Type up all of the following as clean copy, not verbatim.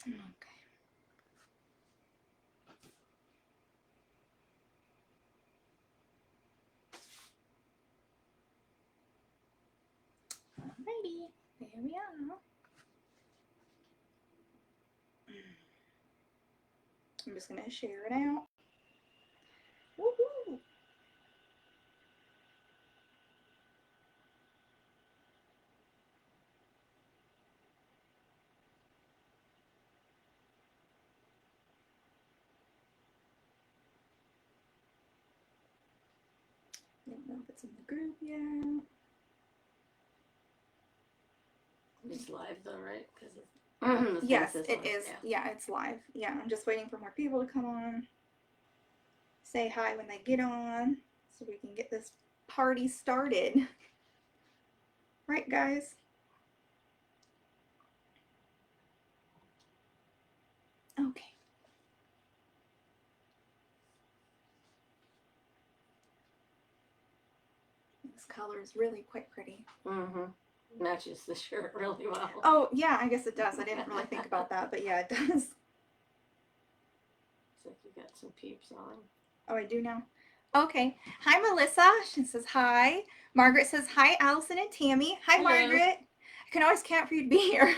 Okay. Alrighty, there we are. I'm just gonna share it out. Woohoo! I don't know if it's in the group yet. It's live though, right? Because yes, it is. Yeah, it's live. Yeah, I'm just waiting for more people to come on. Say hi when they get on so we can get this party started. Right, guys? Okay. This color is really quite pretty. Mm-hmm. Matches the shirt really well. Oh, yeah, I guess it does. I didn't really think about that, but yeah, it does. Looks like you got some peeps on. Oh, I do now? Okay. Hi, Melissa. She says hi. Margaret says hi, Allison and Tammy. Hi, Hello. Margaret. I can always count for you to be here.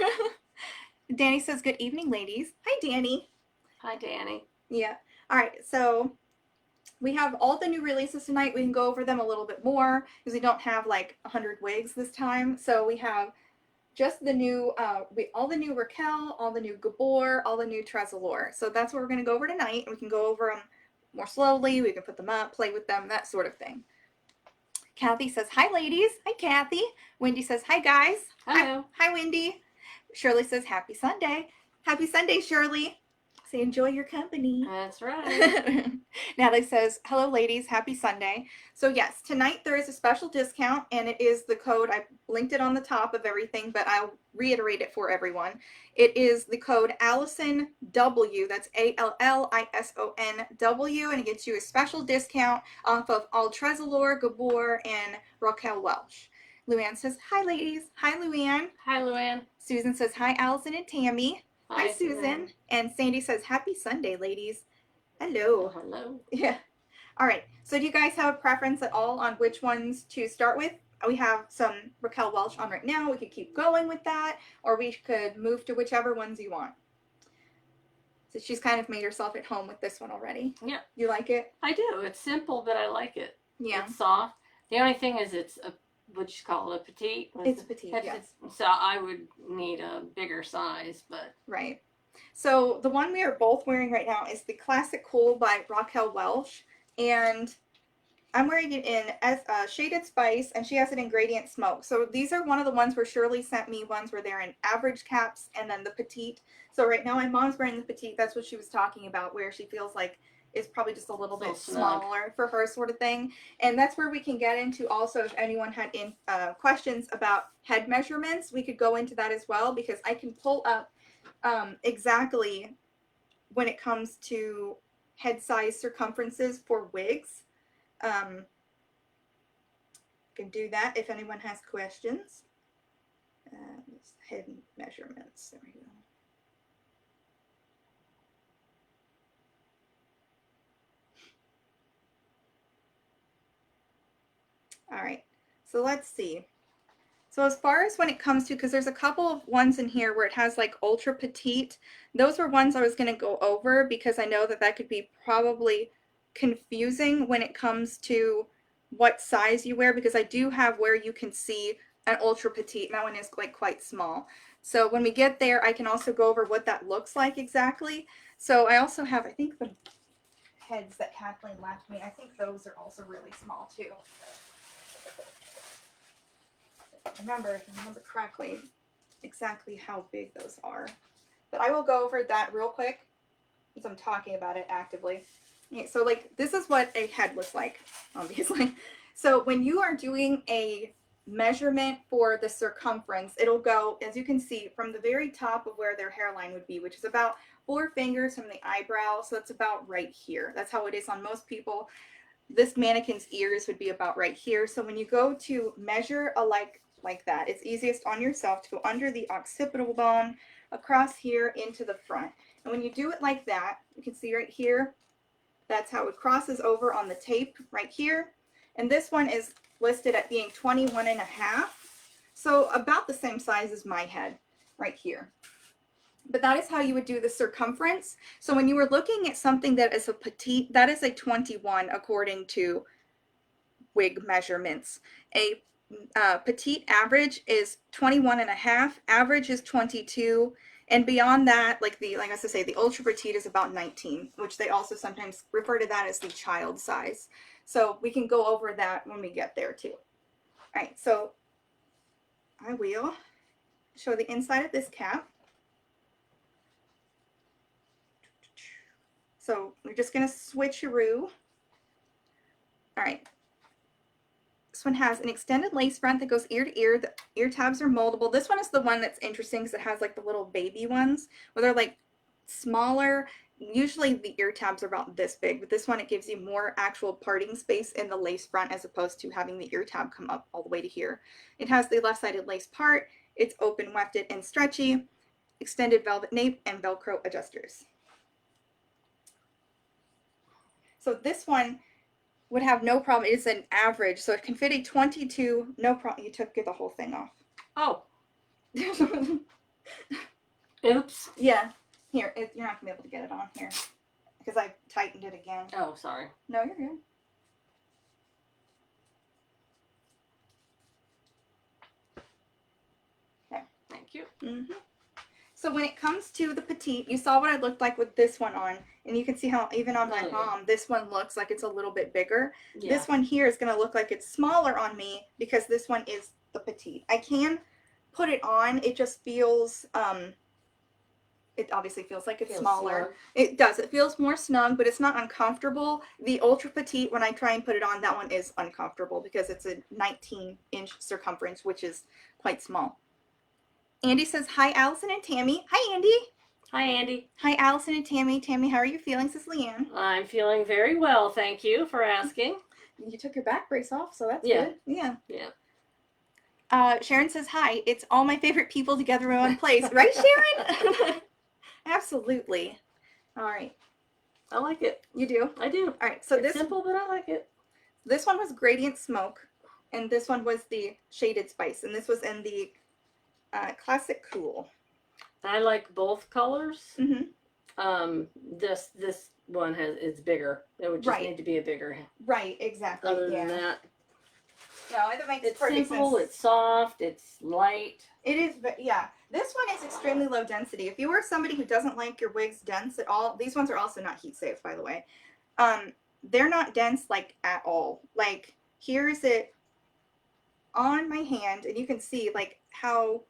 Danny says good evening, ladies. Hi, Danny. Hi, Danny. Yeah. All right, so we have all the new releases tonight. We can go over them a little bit more because we don't have like 100 wigs this time. So we have just the new, all the new Raquel, all the new Gabor, all the new Tressallure. So that's what we're going to go over tonight. We can go over them more slowly. We can put them up, play with them, that sort of thing. Kathy says, hi, ladies. Hi, Kathy. Wendy says, hi, guys. Hello. Hi, Wendy. Shirley says, happy Sunday. Happy Sunday, Shirley. Say, enjoy your company. That's right. Natalie says, hello, ladies. Happy Sunday. So, yes, tonight there is a special discount, and it is the code. I linked it on the top of everything, but I'll reiterate it for everyone. It is the code Allison W. That's ALLISONW, and it gets you a special discount off of all Tressallure, Gabor, and Raquel Welch. Luann says, hi, ladies. Hi, Luann. Hi, Luann. Susan says, hi, Allison and Tammy. Hi, Susan. And Sandy says, happy Sunday, ladies. Hello. Oh, hello. Yeah. All right. So do you guys have a preference at all on which ones to start with? We have some Raquel Welch on right now. We could keep going with that, or we could move to whichever ones you want. So she's kind of made herself at home with this one already. Yeah. You like it? I do. It's simple, but I like it. Yeah. It's soft. The only thing is it's a, what you call it, a petite? It's petite, yes. So I would need a bigger size, but... Right. So the one we are both wearing right now is the Classic Cool by Raquel Welch. And I'm wearing it in Shaded Spice, and she has it in Gradient Smoke. So these are one of the ones where Shirley sent me ones where they're in average caps and then the petite. So right now my mom's wearing the petite. That's what she was talking about, where she feels like is probably just a little bit smaller for her sort of thing. And that's where we can get into also, if anyone had questions about head measurements, we could go into that as well, because I can pull up exactly when it comes to head size circumferences for wigs. Can do that if anyone has questions. Head measurements. There we go. All right. So let's see. So as far as when it comes to, because there's a couple of ones in here where it has like ultra petite, those were ones I was going to go over because I know that that could be probably confusing when it comes to what size you wear, because I do have where you can see an ultra petite, and that one is like quite small. So when we get there, I can also go over what that looks like exactly. So I also have, I think, the heads that Kathleen left me, I think those are also really small too. Remember, if I remember correctly, exactly how big those are. But I will go over that real quick as I'm talking about it actively. Okay, so like this is what a head looks like, obviously. So when you are doing a measurement for the circumference, it'll go, as you can see, from the very top of where their hairline would be, which is about 4 fingers from the eyebrow. So it's about right here. That's how it is on most people. This mannequin's ears would be about right here. So when you go to measure a like that, it's easiest on yourself to go under the occipital bone, across here into the front. And when you do it like that, you can see right here, that's how it crosses over on the tape right here. And this one is listed at being 21.5. So about the same size as my head right here. But that is how you would do the circumference. So when you were looking at something that is a petite, that is a 21 according to wig measurements. A petite average is 21.5, average is 22, and beyond that, like I was to say, the ultra petite is about 19, which they also sometimes refer to that as the child size. So we can go over that when we get there too. All right, so I will show the inside of this cap. So we're just going to switcheroo. All right. This one has an extended lace front that goes ear to ear. The ear tabs are moldable. This one is the one that's interesting because it has like the little baby ones where they're like smaller. Usually the ear tabs are about this big, but this one, it gives you more actual parting space in the lace front as opposed to having the ear tab come up all the way to here. It has the left-sided lace part. It's open, wefted, and stretchy. Extended velvet nape and Velcro adjusters. So this one would have no problem. It is an average, so it can fit a 22, no problem. You took the whole thing off. Oh. Oops. Yeah. Here, you're not going to be able to get it on here because I tightened it again. Oh, sorry. No, you're good. Okay. Thank you. Mm-hmm. So when it comes to the petite, you saw what I looked like with this one on, and you can see how even on my mom, this one looks like it's a little bit bigger. Yeah. This one here is going to look like it's smaller on me because this one is the petite. I can put it on. It just feels, it obviously feels like it's smaller. Snug. It does. It feels more snug, but it's not uncomfortable. The ultra petite, when I try and put it on, that one is uncomfortable because it's a 19-inch circumference, which is quite small. Andy says, hi, Allison and Tammy. Hi, Andy. Hi, Andy. Hi, Allison and Tammy. Tammy, how are you feeling, says Leanne? I'm feeling very well, thank you for asking. You took your back brace off, so that's good. Yeah. Yeah. Sharon says, hi, it's all my favorite people together in one place. Right, Sharon? Absolutely. All right. I like it. You do? I do. All right. So it's simple, but I like it. This one was Gradient Smoke, and this one was the Shaded Spice, and this was in the Classic Cool. I like both colors. Mm-hmm. This one it's bigger. It would just need to be a bigger. Right, exactly. Other than that. No, it makes it's perfect simple, sense. It's soft, it's light. It is, yeah. This one is extremely low density. If you are somebody who doesn't like your wigs dense at all, these ones are also not heat safe, by the way. They're not dense like at all. Like here's it on my hand, and you can see like how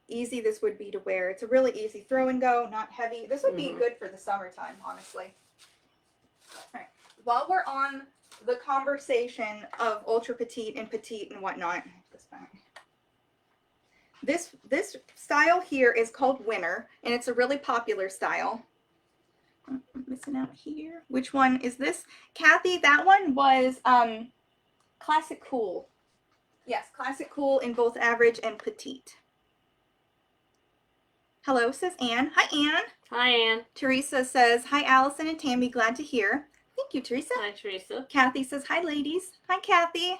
easy this would be to wear. It's a really easy throw and go, not heavy. This would be good for the summertime, honestly. All right. While we're on the conversation of ultra petite and whatnot, this style here is called Winter, and it's a really popular style. I'm missing out here. Which one is this? Kathy, that one was Classic Cool. Yes, Classic Cool in both average and petite. Hello, says Anne. Hi, Anne. Hi, Anne. Teresa says, hi, Allison and Tammy. Glad to hear. Thank you, Teresa. Hi, Teresa. Kathy says, hi, ladies. Hi, Kathy.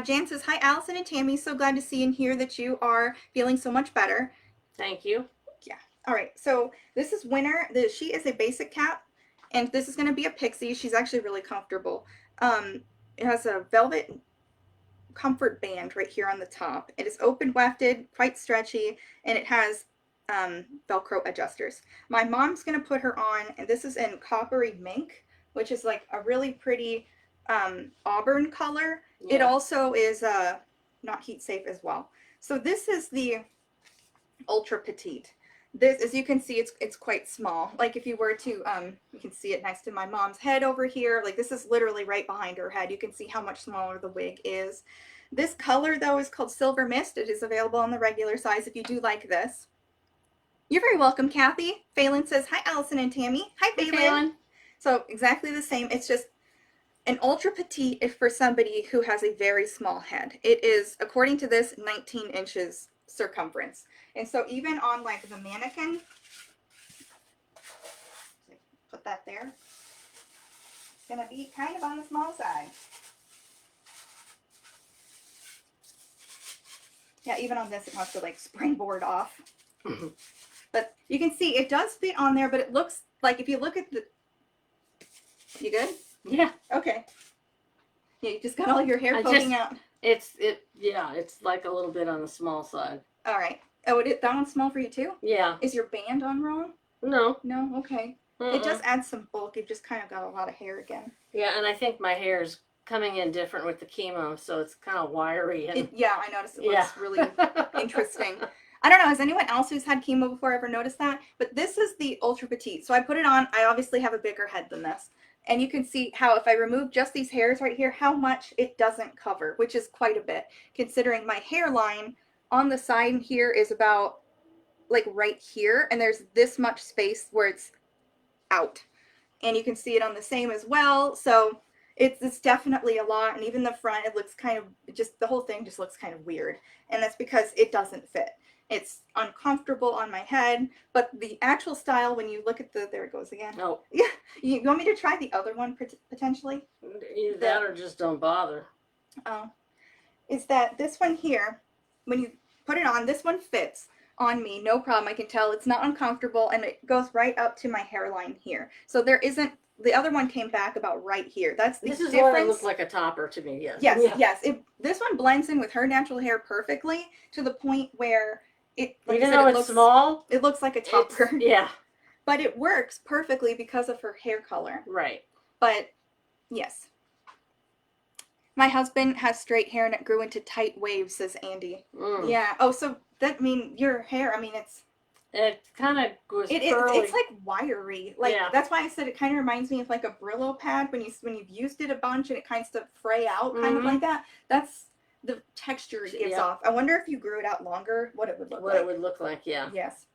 Jan says, hi, Allison and Tammy. So glad to see and hear that you are feeling so much better. Thank you. Yeah. All right. So this is Winter. She is a basic cap, and this is going to be a pixie. She's actually really comfortable. It has a velvet comfort band right here on the top. It is open wefted, quite stretchy, and it has Velcro adjusters. My mom's going to put her on, and this is in coppery mink, which is like a really pretty auburn color. Yeah. It also is not heat safe as well. So this is the ultra petite. This, as you can see, it's quite small. Like if you were to, you can see it next to my mom's head over here. Like this is literally right behind her head. You can see how much smaller the wig is. This color though is called Silver Mist. It is available in the regular size if you do like this. You're very welcome, Kathy. Phelan says, hi, Allison and Tammy. Hi, Phelan. So exactly the same. It's just an ultra petite is for somebody who has a very small head. It is, according to this, 19 inches circumference. And so even on like the mannequin, put that there, it's gonna be kind of on the small side. Yeah, even on this, it has to like springboard off. But you can see it does fit on there, but it looks like if you look at the, you good? Yeah. Okay. Yeah, you just got all your hair poking out. It's like a little bit on the small side. All right. Oh, that one's small for you too? Yeah. Is your band on wrong? No. No? Okay. It does add some bulk. You've just kind of got a lot of hair again. Yeah, and I think my hair is coming in different with the chemo, so it's kind of wiry. And Yeah, I noticed it looks really interesting. I don't know, has anyone else who's had chemo before ever noticed that? But this is the ultra petite. So I put it on. I obviously have a bigger head than this. And you can see how if I remove just these hairs right here, how much it doesn't cover, which is quite a bit, considering my hairline on the side here is about like right here. And there's this much space where it's out. And you can see it on the same as well. So it's definitely a lot. And even the front, it looks kind of, just the whole thing just looks kind of weird. And that's because it doesn't fit. It's uncomfortable on my head, but the actual style, when you look at the, there it goes again. Oh. Yeah. You want me to try the other one potentially? Either that or just don't bother. Oh. Is that this one here, when you put it on, this one fits on me, no problem. I can tell it's not uncomfortable, and it goes right up to my hairline here. So there isn't, the other one came back about right here. That's the difference. This is why it looks like a topper to me, yes. Yes, yes. This one blends in with her natural hair perfectly to the point where it, like even though it's small, it looks like a topper. Yeah. But it works perfectly because of her hair color. Right. But, yes. My husband has straight hair and it grew into tight waves, says Andy. Mm. Yeah. Oh, so that your hair, it kind of was curly. It's like wiry. Like, yeah. That's why I said it kind of reminds me of like a Brillo pad when you've used it a bunch and it kind of fray out, kind of like that. That's the texture it gives off. I wonder if you grew it out longer, what it would look like. What it would look like, yeah. Yes.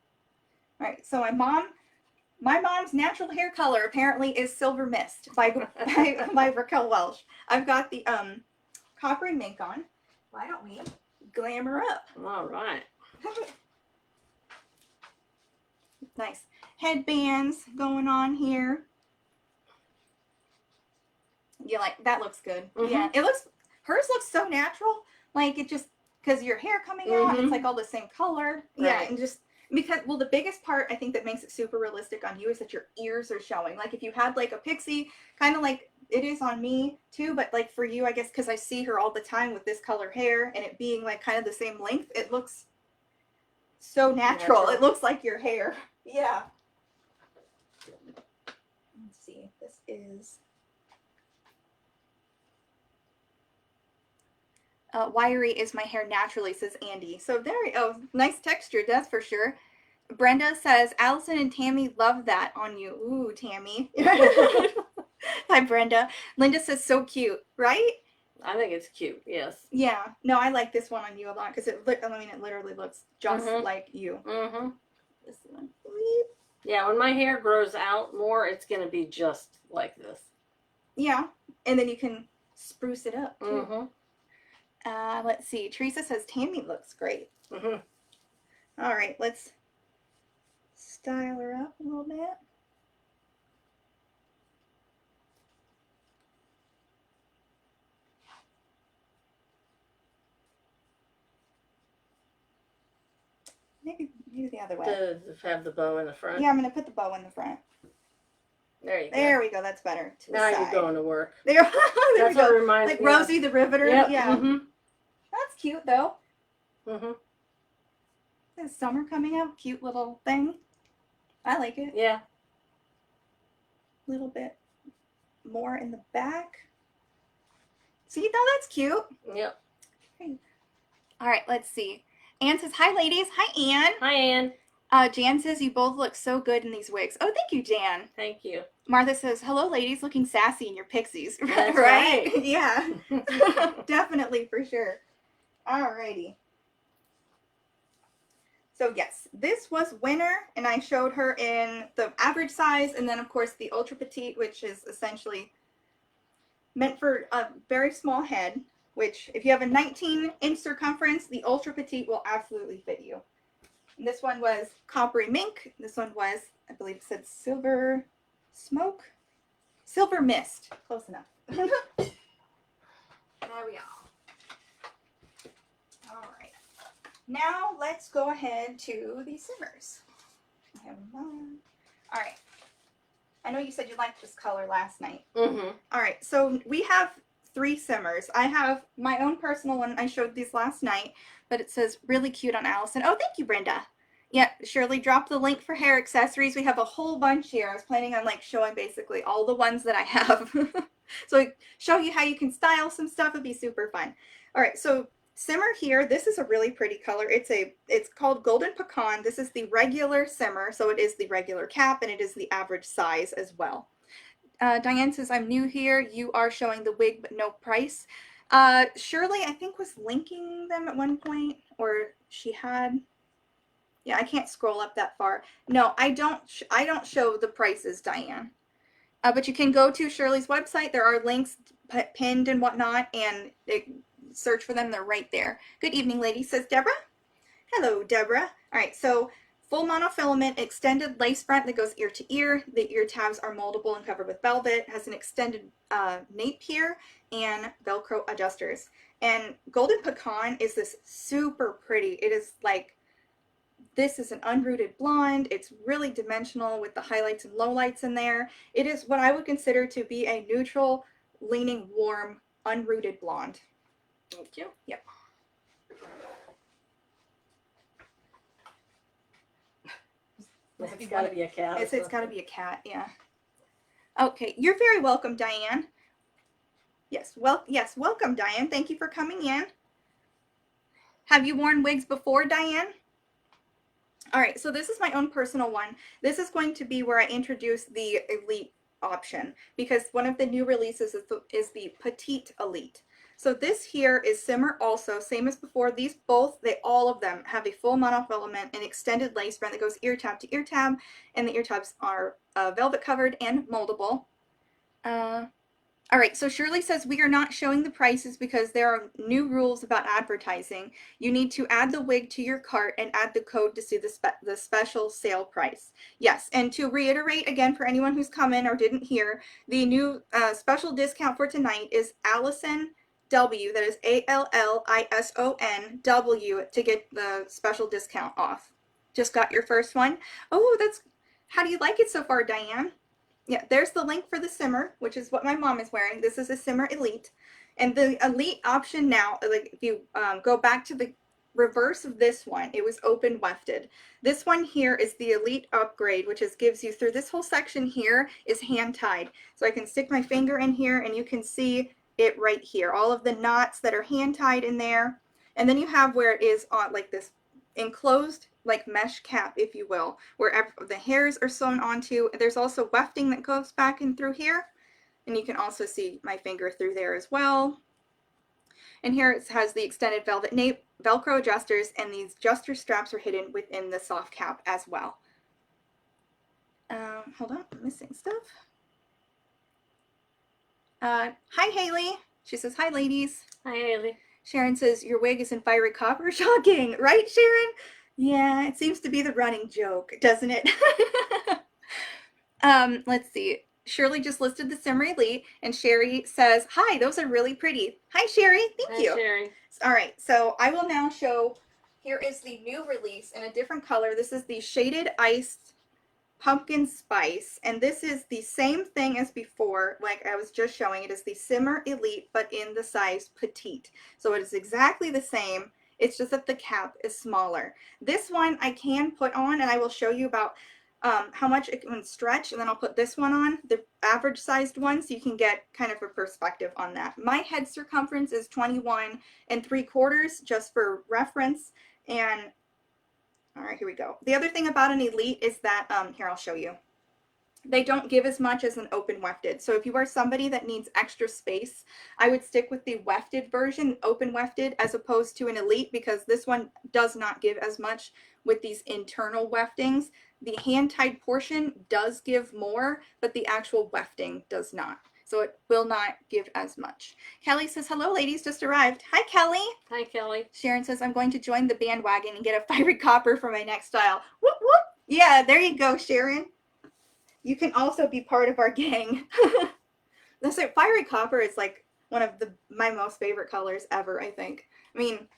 All right. So my mom's natural hair color apparently is Silver Mist by Raquel Welch. I've got the coppery mink on. Why don't we glamour up? All right. Nice headbands going on here. Yeah, like that looks good. Mm-hmm. Yeah, hers looks so natural. Like it just, because your hair coming out, it's like all the same color. Right. Yeah, and just because, well, the biggest part I think that makes it super realistic on you is that your ears are showing. Like if you had like a pixie, kind of like it is on me too, but like for you, I guess because I see her all the time with this color hair and it being like kind of the same length, it looks so natural. It looks like your hair. Yeah. Let's see. This is wiry is my hair naturally, says Andy. So there, nice texture, that's for sure. Brenda says, Allison and Tammy love that on you. Ooh, Tammy. Hi, Brenda. Linda says, so cute, right? I think it's cute, yes. Yeah. No, I like this one on you a lot because it literally looks just like you. Mm-hmm. This one. Yeah, when my hair grows out more, it's going to be just like this. Yeah. And then you can spruce it up, too. Mm-hmm. Let's see. Teresa says, Tammy looks great. Mm-hmm. All right, let's style her up a little bit. Maybe the other way. To have the bow in the front? Yeah, I'm going to put the bow in the front. There you go. There we go. That's better. Now you're going to work. There That's we go. What reminds like me Rosie the Riveter. Yep. Yeah. Mm-hmm. That's cute, though. Mm-hmm. There's summer coming up. Cute little thing. I like it. Yeah. A little bit more in the back. See, now that's cute. Yep. Okay. All right, let's see. Anne says, hi, ladies. Hi, Anne. Hi, Anne. Jan says, you both look so good in these wigs. Oh, thank you, Jan. Thank you. Martha says, hello, ladies, looking sassy in your pixies. That's right. Yeah. Definitely, for sure. Alrighty. So, yes, this was winter, and I showed her in the average size, and then, of course, the ultra petite, which is essentially meant for a very small head, which, if you have a 19-inch circumference, the ultra petite will absolutely fit you. And this one was coppery mink. This one was, I believe it said silver smoke, silver mist. Close enough. There we are. All right. Now let's go ahead to the simmers. I have one. All right. I know you said you liked this color last night. Mm-hmm. All right. So we have 3 simmers. I have my own personal one. I showed these last night, but it says really cute on Allison. Oh, thank you, Brenda. Yeah, Shirley dropped the link for hair accessories. We have a whole bunch here. I was planning on like showing basically all the ones that I have. So I show you how you can style some stuff. It'd be super fun. All right, so simmer here. This is a really pretty color. It's called Golden Pecan. This is the regular simmer, so it is the regular cap and it is the average size as well. Diane says, I'm new here. You are showing the wig, but no price. Shirley, I think, was linking them at one point, or she had. Yeah, I can't scroll up that far. No, I don't show the prices, Diane. But you can go to Shirley's website. There are links pinned and whatnot, and search for them. They're right there. Good evening, ladies, says Deborah. Hello, Deborah. All right, so full monofilament, extended lace front that goes ear to ear. The ear tabs are moldable and covered with velvet. Has an extended nape here and Velcro adjusters. And Golden Pecan is this super pretty. It is like, this is an unrooted blonde. It's really dimensional with the highlights and lowlights in there. It is what I would consider to be a neutral, leaning, warm, unrooted blonde. Thank you. Yep. It's got to be a cat. It's got to be a cat, yeah. Okay, you're very welcome, Diane. Yes, welcome, Diane. Thank you for coming in. Have you worn wigs before, Diane? All right, so this is my own personal one. This is going to be where I introduce the Elite option, because one of the new releases is the Petite Elite. So this here is simmer also, same as before. These all of them have a full monofilament and extended lace front that goes ear tab to ear tab, and the ear tabs are velvet covered and moldable. All right, so Shirley says we are not showing the prices because there are new rules about advertising. You need to add the wig to your cart and add the code to see the special sale price. Yes, and to reiterate again for anyone who's come in or didn't hear, the new special discount for tonight is Allison W, that is ALLISON W, to get the special discount off. Just got your first one. Oh, how do you like it so far, Diane? Yeah, there's the link for the simmer, which is what my mom is wearing. This is a simmer Elite. And the Elite option now, like if you go back to the reverse of this one, it was open wefted. This one here is the Elite upgrade, which gives you through this whole section here is hand tied. So I can stick my finger in here and you can see it right here. All of the knots that are hand tied in there. And then you have where it is on like this enclosed like mesh cap, if you will, where the hairs are sewn onto. There's also wefting that goes back in through here, and you can also see my finger through there as well. And here it has the extended velvet nape, Velcro adjusters, and these adjuster straps are hidden within the soft cap as well. Hold on, I'm missing stuff. Hi Haley. She says, hi ladies. Hi, Haley. Sharon says, your wig is in fiery copper. Shocking, right, Sharon? Yeah, it seems to be the running joke, doesn't it? Let's see. Shirley just listed the Simmer Elite, and Sherry says, hi, those are really pretty. Hi, Sherry. Thank you. Hi, Sherry. All right, so I will now show, here is the new release in a different color. This is the Shaded Iced Pumpkin Spice, and this is the same thing as before, like I was just showing. It is the Simmer Elite, but in the size Petite. So it is exactly the same. It's just that the cap is smaller. This one I can put on, and I will show you about how much it can stretch, and then I'll put this one on, the average sized one, so you can get kind of a perspective on that. My head circumference is 21 3/4, just for reference. And all right, here we go. The other thing about an Elite is that, here, I'll show you. They don't give as much as an open wefted. So if you are somebody that needs extra space, I would stick with the wefted version, open wefted, as opposed to an Elite, because this one does not give as much with these internal weftings. The hand-tied portion does give more, but the actual wefting does not. so it will not give as much. Kelly says, hello ladies, just arrived. Hi Kelly. Hi, Kelly. Sharon says, I'm going to join the bandwagon and get a fiery copper for my next style. Whoop whoop. Yeah, there you go, Sharon. You can also be part of our gang. That's it. Fiery copper is like one of my most favorite colors ever, I think. I mean,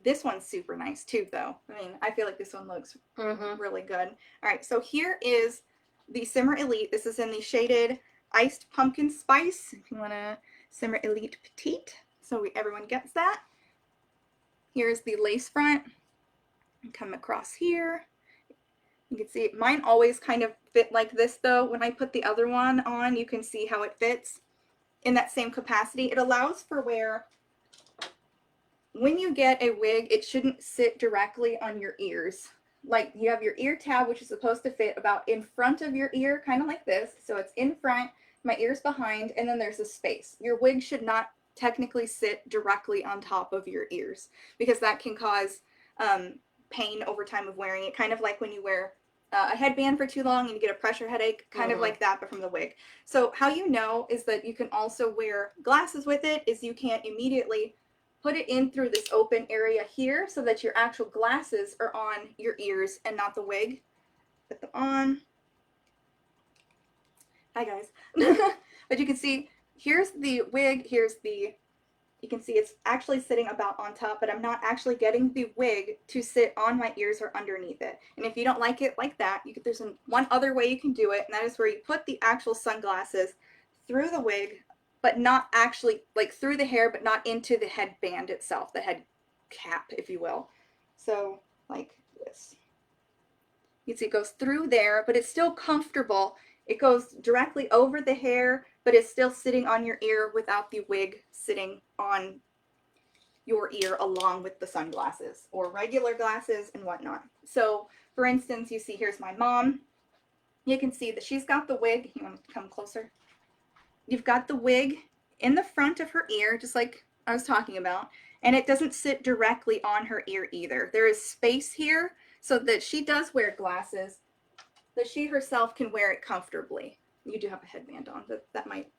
this one's super nice too, though. I mean, I feel like this one looks really good. All right, so here is the Simmer Elite. This is in the shaded Iced Pumpkin Spice. If you want to Simmer Elite Petite, so everyone gets that. Here's the lace front. Come across here. You can see mine always kind of fit like this, though. When I put the other one on, you can see how it fits in that same capacity. It allows for where when you get a wig, it shouldn't sit directly on your ears. Like you have your ear tab, which is supposed to fit about in front of your ear, kind of like this. So it's in front, my ear's behind, and then there's a space. Your wig should not technically sit directly on top of your ears because that can cause pain over time of wearing it. Kind of like when you wear a headband for too long and you get a pressure headache, kind of like that, but from the wig. So how you know is that you can also wear glasses with it is you can't immediately put it in through this open area here so that your actual glasses are on your ears and not the wig. Put them on. Hi guys. But you can see here's the wig, here's the, you can see it's actually sitting about on top, but I'm not actually getting the wig to sit on my ears or underneath it. And if you don't like it like that, there's one other way you can do it, and that is where you put the actual sunglasses through the wig, but not actually, like through the hair, but not into the headband itself, the head cap, if you will. So, like this. You can see it goes through there, but it's still comfortable. It goes directly over the hair, but it's still sitting on your ear without the wig sitting on your ear along with the sunglasses or regular glasses and whatnot. So, for instance, you see here's my mom. You can see that she's got the wig. You want to come closer? You've got the wig in the front of her ear, just like I was talking about, and it doesn't sit directly on her ear either. There is space here so that she does wear glasses, that she herself can wear it comfortably. You do have a headband on, but that might.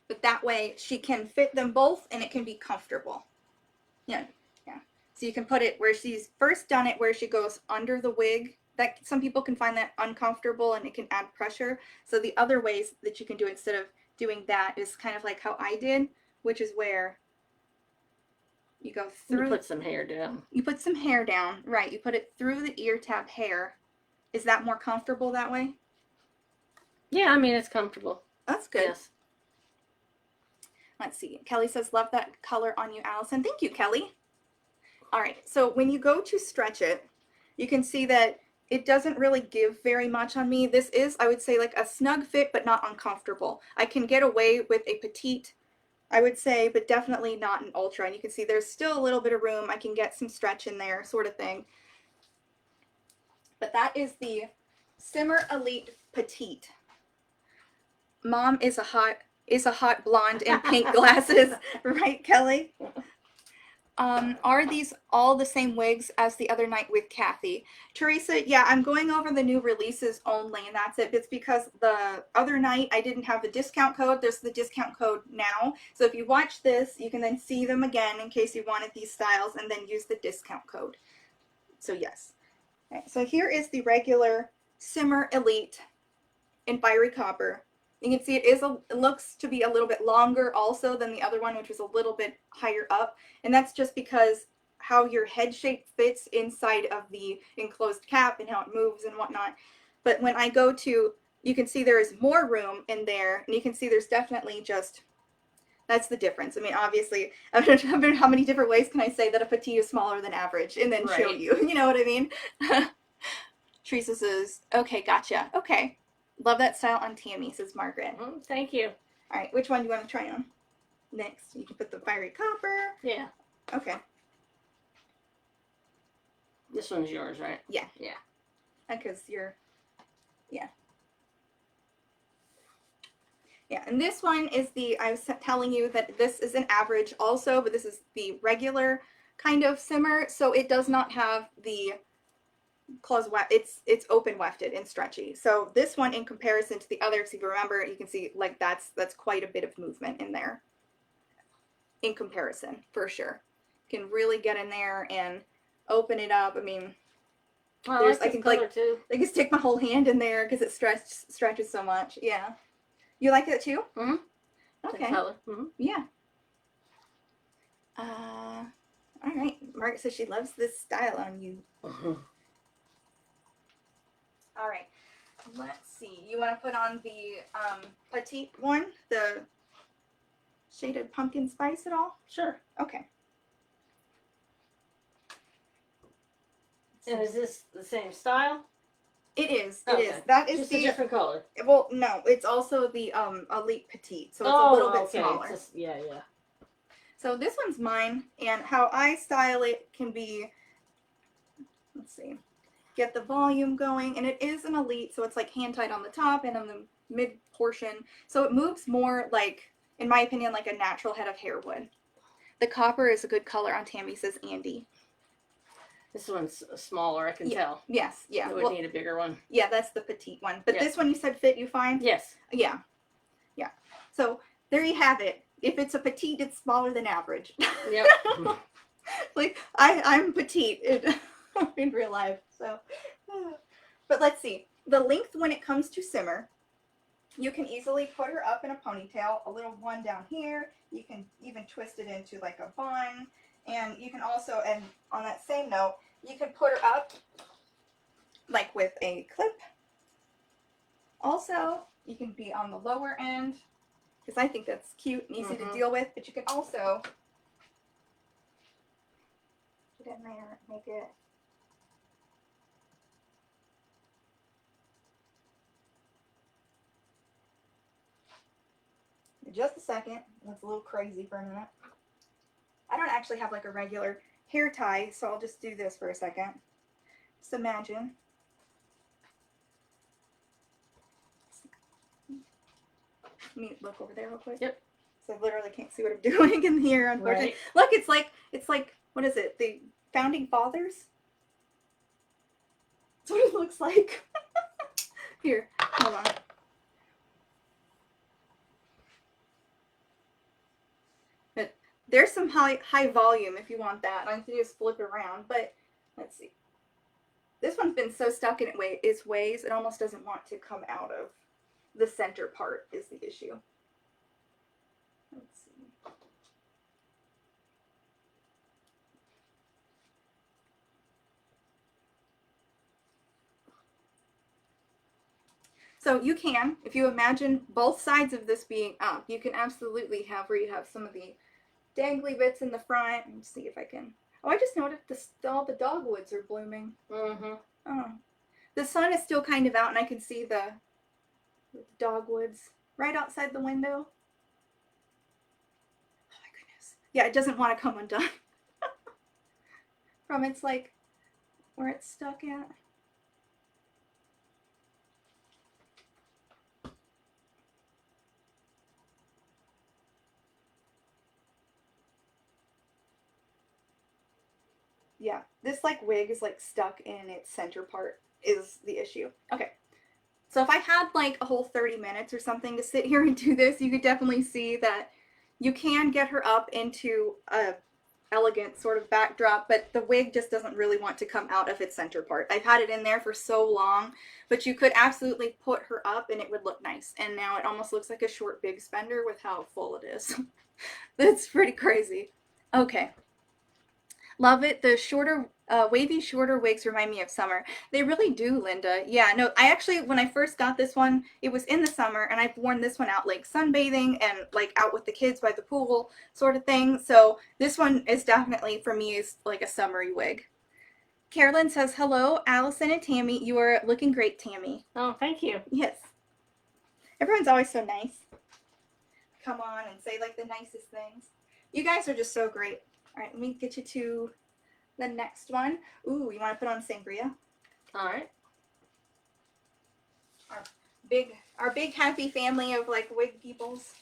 But that way she can fit them both and it can be comfortable. Yeah. So you can put it where she's first done it, where she goes under the wig. That some people can find that uncomfortable and it can add pressure. So the other ways that you can do it instead of doing that is kind of like how I did, which is where you go through. You put some hair down. You put some hair down, right. You put it through the ear tab hair. Is that more comfortable that way? Yeah, I mean, it's comfortable. That's good. Yes. Let's see. Kelly says, love that color on you, Allison. Thank you, Kelly. All right, so when you go to stretch it, you can see that it doesn't really give very much on me. This is, I would say, like a snug fit, but not uncomfortable. I can get away with a petite, I would say, but definitely not an ultra. And you can see there's still a little bit of room. I can get some stretch in there, sort of thing. But that is the Simmer Elite Petite. Mom is a hot blonde in pink glasses, right, Kelly? Are these all the same wigs as the other night with Kathy? Teresa, yeah, I'm going over the new releases only, and that's it. It's because the other night I didn't have the discount code. There's the discount code now. So if you watch this, you can then see them again in case you wanted these styles and then use the discount code. So yes. All right, so here is the regular Simmer Elite in Fiery Copper. You can see it looks to be a little bit longer also than the other one, which was a little bit higher up. And that's just because how your head shape fits inside of the enclosed cap and how it moves and whatnot. But when I go to, you can see there is more room in there. And you can see there's definitely just, that's the difference. I mean, obviously, I don't know how many different ways can I say that a petite is smaller than average and then show you. You know what I mean? Teresa says, okay, gotcha. Okay. Love that style on Tammy, says Margaret. Thank you. All right, which one do you want to try on? Next, you can put the Fiery Copper. Yeah. Okay. This one's yours, right? Yeah. Yeah. Because you're, yeah. Yeah, and this one is I was telling you that this is an average also, but this is the regular kind of simmer, so it does not have the close weft. It's open wefted and stretchy. So this one, in comparison to the others, if you remember, you can see like that's quite a bit of movement in there. In comparison, for sure, you can really get in there and open it up. I mean, I can like too. I can stick my whole hand in there because it stretches so much. Yeah, you like it too? Mm-hmm. Okay. The color. Mm-hmm. Yeah. All right. Margaret says she loves this style on you. Mm-hmm. All right. Let's see. You want to put on the petite one, the shaded pumpkin spice at all? Sure. Okay. And is this the same style? It is. It Okay. is. That is just the a different color. Well, no, it's also the elite petite, so it's a little bit smaller. Yeah. So this one's mine, and how I style it can be, let's see, get the volume going, and it is an elite, so it's like hand tied on the top and on the mid portion, so it moves more like, in my opinion, like a natural head of hair would. The copper is a good color on Tammy, says Andy. This one's smaller, I can tell. Yes, yeah. It would need a bigger one. Yeah, that's the petite one. But this one you said fit you fine? Yes. Yeah. Yeah. So there you have it. If it's a petite, it's smaller than average. Yep. Like I'm petite in real life. So, but let's see. The length when it comes to simmer, you can easily put her up in a ponytail, a little one down here. You can even twist it into like a bun. And you can also, and on that same note, you can put her up like with a clip. Also, you can be on the lower end, because I think that's cute and easy to deal with, but you can also get in there, make it just a second. That's a little crazy for a minute. I don't actually have like a regular hair tie, so I'll just do this for a second. Just imagine. Let me look over there real quick. Yep. So I literally can't see what I'm doing in here, unfortunately. Right. Look, it's like, what is it? The Founding Fathers? That's what it looks like. Here, hold on. There's some high volume if you want that. All I have to do is flip it around, but let's see. This one's been so stuck in its ways, it almost doesn't want to come out of the center part is the issue. Let's see. So you can, if you imagine both sides of this being up, you can absolutely have where you have some of the dangly bits in the front. Let's see if I can. Oh, I just noticed all the dogwoods are blooming. Mm-hmm. Oh, the sun is still kind of out, and I can see the dogwoods right outside the window. Oh my goodness! Yeah, it doesn't want to come undone from its like where it's stuck at. Yeah, this like wig is like stuck in its center part is the issue. Okay, so if I had like a whole 30 minutes or something to sit here and do this, you could definitely see that you can get her up into a elegant sort of backdrop, but the wig just doesn't really want to come out of its center part. I've had it in there for so long, but you could absolutely put her up and it would look nice. And now it almost looks like a short big spender with how full it is. That's pretty crazy. Okay. Love it. The shorter, wavy shorter wigs remind me of summer. They really do, Linda. Yeah, no, I actually, when I first got this one, it was in the summer, and I've worn this one out like sunbathing and like out with the kids by the pool sort of thing. So this one is definitely, for me, is like a summery wig. Carolyn says, hello, Allison and Tammy. You are looking great, Tammy. Oh, thank you. Yes. Everyone's always so nice. Come on and say like the nicest things. You guys are just so great. All right, let me get you to the next one. Ooh, you want to put on sangria? All right. Our big happy family of like wig peoples.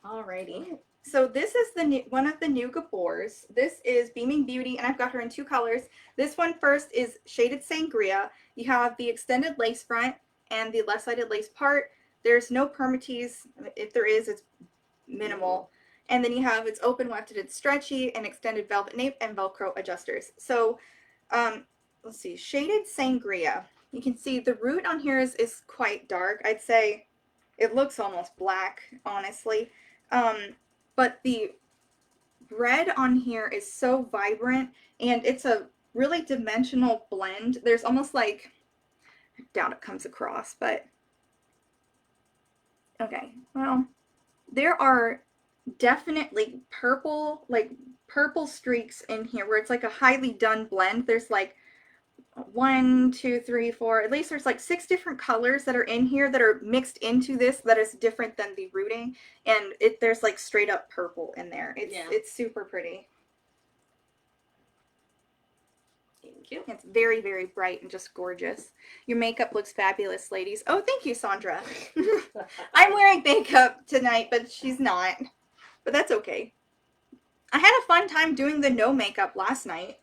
Alrighty. So this is the new, one of the new Gabors. This is Beaming Beauty, and I've got her in 2 colors. This one first is Shaded Sangria. You have the extended lace front and the left-sided lace part. There's no permatease. If there is, it's minimal. And then you have it's open wefted, it's stretchy, and extended velvet nape and Velcro adjusters. So let's see, Shaded Sangria. You can see the root on here is quite dark. I'd say it looks almost black, honestly. But the red on here is so vibrant, and it's a really dimensional blend. There's almost like, I doubt it comes across, but okay, well, there are definitely purple, like purple streaks in here where it's like a highly done blend. There's like 1, 2, 3, 4, at least there's like 6 different colors that are in here that are mixed into this that is different than the rooting, and there's like straight up purple in there. It's super pretty. Thank you. It's very, very bright and just gorgeous. Your makeup looks fabulous, ladies. Oh, thank you, Sandra. I'm wearing makeup tonight, but she's not. But that's okay. I had a fun time doing the no makeup last night.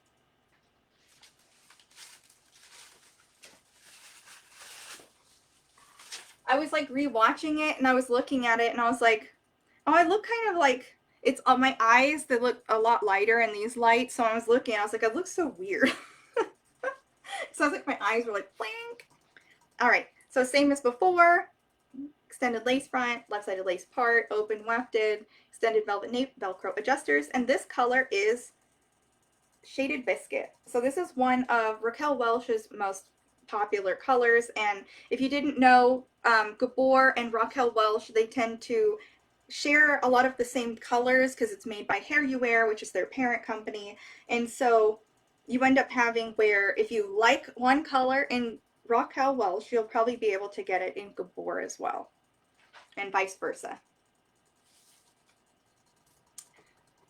I was like rewatching it, and I was looking at it, and I was like, oh, I look kind of like, it's on my eyes, they look a lot lighter in these lights. So I was looking, I was like, I look so weird. So I was like, my eyes were like, blink. All right, so same as before, extended lace front, left-sided lace part, open wefted, extended velvet nape, Velcro adjusters, and this color is Shaded Biscuit. So this is one of Raquel Welch's most popular colors, and if you didn't know, Gabor and Raquel Welch, they tend to share a lot of the same colors because it's made by Hair You Wear, which is their parent company, and so you end up having where if you like one color in Raquel Welch, you'll probably be able to get it in Gabor as well, and vice versa.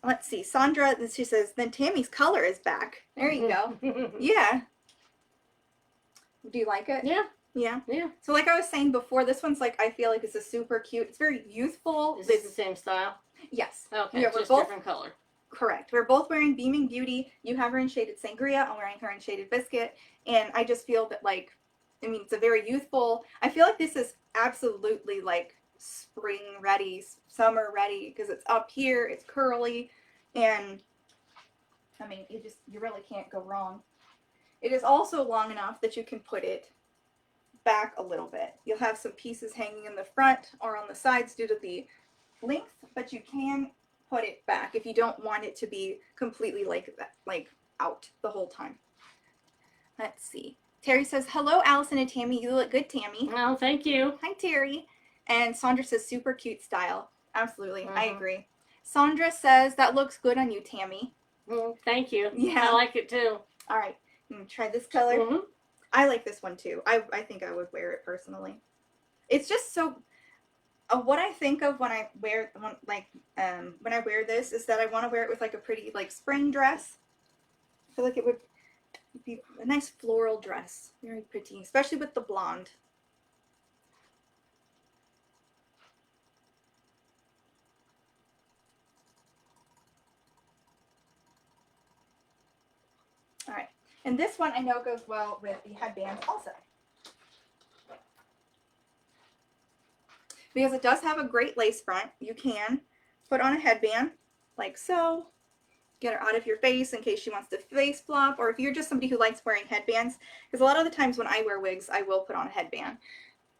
Let's see, Sandra, she says, then Tammy's color is back. There you go. Yeah. Do you like it? Yeah. Yeah. Yeah. So like I was saying before, this one's like, I feel like it's a super cute. It's very youthful. Is this the same style? Yes. Okay, yeah, just both, different color. Correct. We're both wearing Beaming Beauty. You have her in Shaded Sangria. I'm wearing her in Shaded Biscuit. And I just feel that like, I mean, it's a very youthful, I feel like this is absolutely like spring ready, summer ready, because it's up here, it's curly, and I mean, you really can't go wrong. It is also long enough that you can put it back a little bit. You'll have some pieces hanging in the front or on the sides due to the length, but you can put it back if you don't want it to be completely like that, like out the whole time. Let's see. Terry says, hello, Allison and Tammy. You look good, Tammy. Oh, thank you. Hi, Terry. And Sandra says, super cute style. Absolutely. I agree. Sandra says, that looks good on you, Tammy. Thank you. Yeah. I like it too. All right. I'm going to try this color. I like this one too. I think I would wear it personally. It's just so, what I think of when I wear, when I wear this is that I want to wear it with like a pretty like spring dress. I feel like it would be a nice floral dress. Very pretty, especially with the blonde. All right. And this one I know goes well with the headbands also. Because it does have a great lace front. You can put on a headband like so. Get her out of your face in case she wants to face flop, or if you're just somebody who likes wearing headbands, because a lot of the times when I wear wigs, I will put on a headband.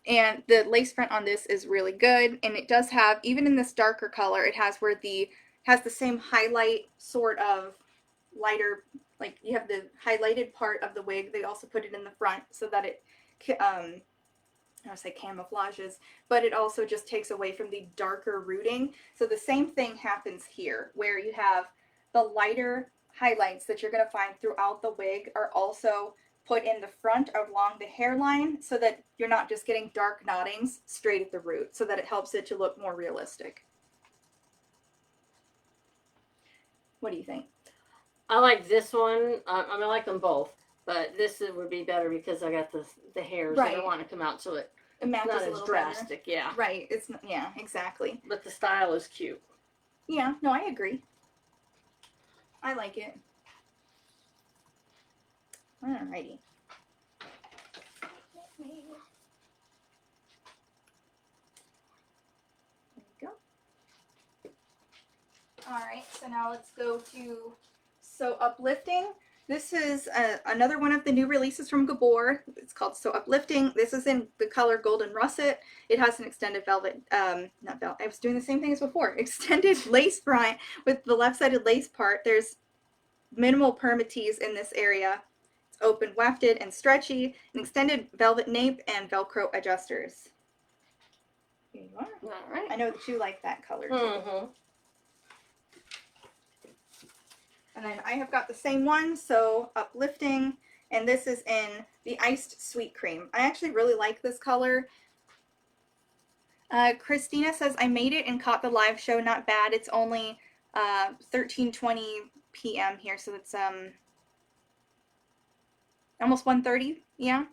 And the lace front on this is really good, and it does have, even in this darker color, it has where has the same highlight sort of lighter, like you have the highlighted part of the wig. They also put it in the front so that it I don't say camouflages, but it also just takes away from the darker rooting. So the same thing happens here, where you have the lighter highlights that you're going to find throughout the wig are also put in the front along the hairline, so that you're not just getting dark knottings straight at the root, so that it helps it to look more realistic. What do you think? I like this one. I mean, I like them both, but this would be better because I got the hairs that I want to come out to it. It matches Not a as little drastic, yeah. better. Right. It's not, yeah, exactly. But the style is cute. Yeah, no, I agree. I like it. Alrighty. There you go. Alright, so now let's go to So Uplifting. This is another one of the new releases from Gabor. It's called So Uplifting. This is in the color Golden Russet. It has an extended velvet, not velvet, I was doing the same thing as before. Extended lace front with the left-sided lace part. There's minimal permatease in this area. It's open wefted and stretchy, an extended velvet nape, and Velcro adjusters. Here you are. All right. I know that you like that color too. Mm-hmm. And then I have got the same one, So Uplifting, and this is in the Iced Sweet Cream. I actually really like this color. Christina says, I made it and caught the live show. Not bad. It's only 13:20 p.m. here, so it's almost 1:30. Yeah.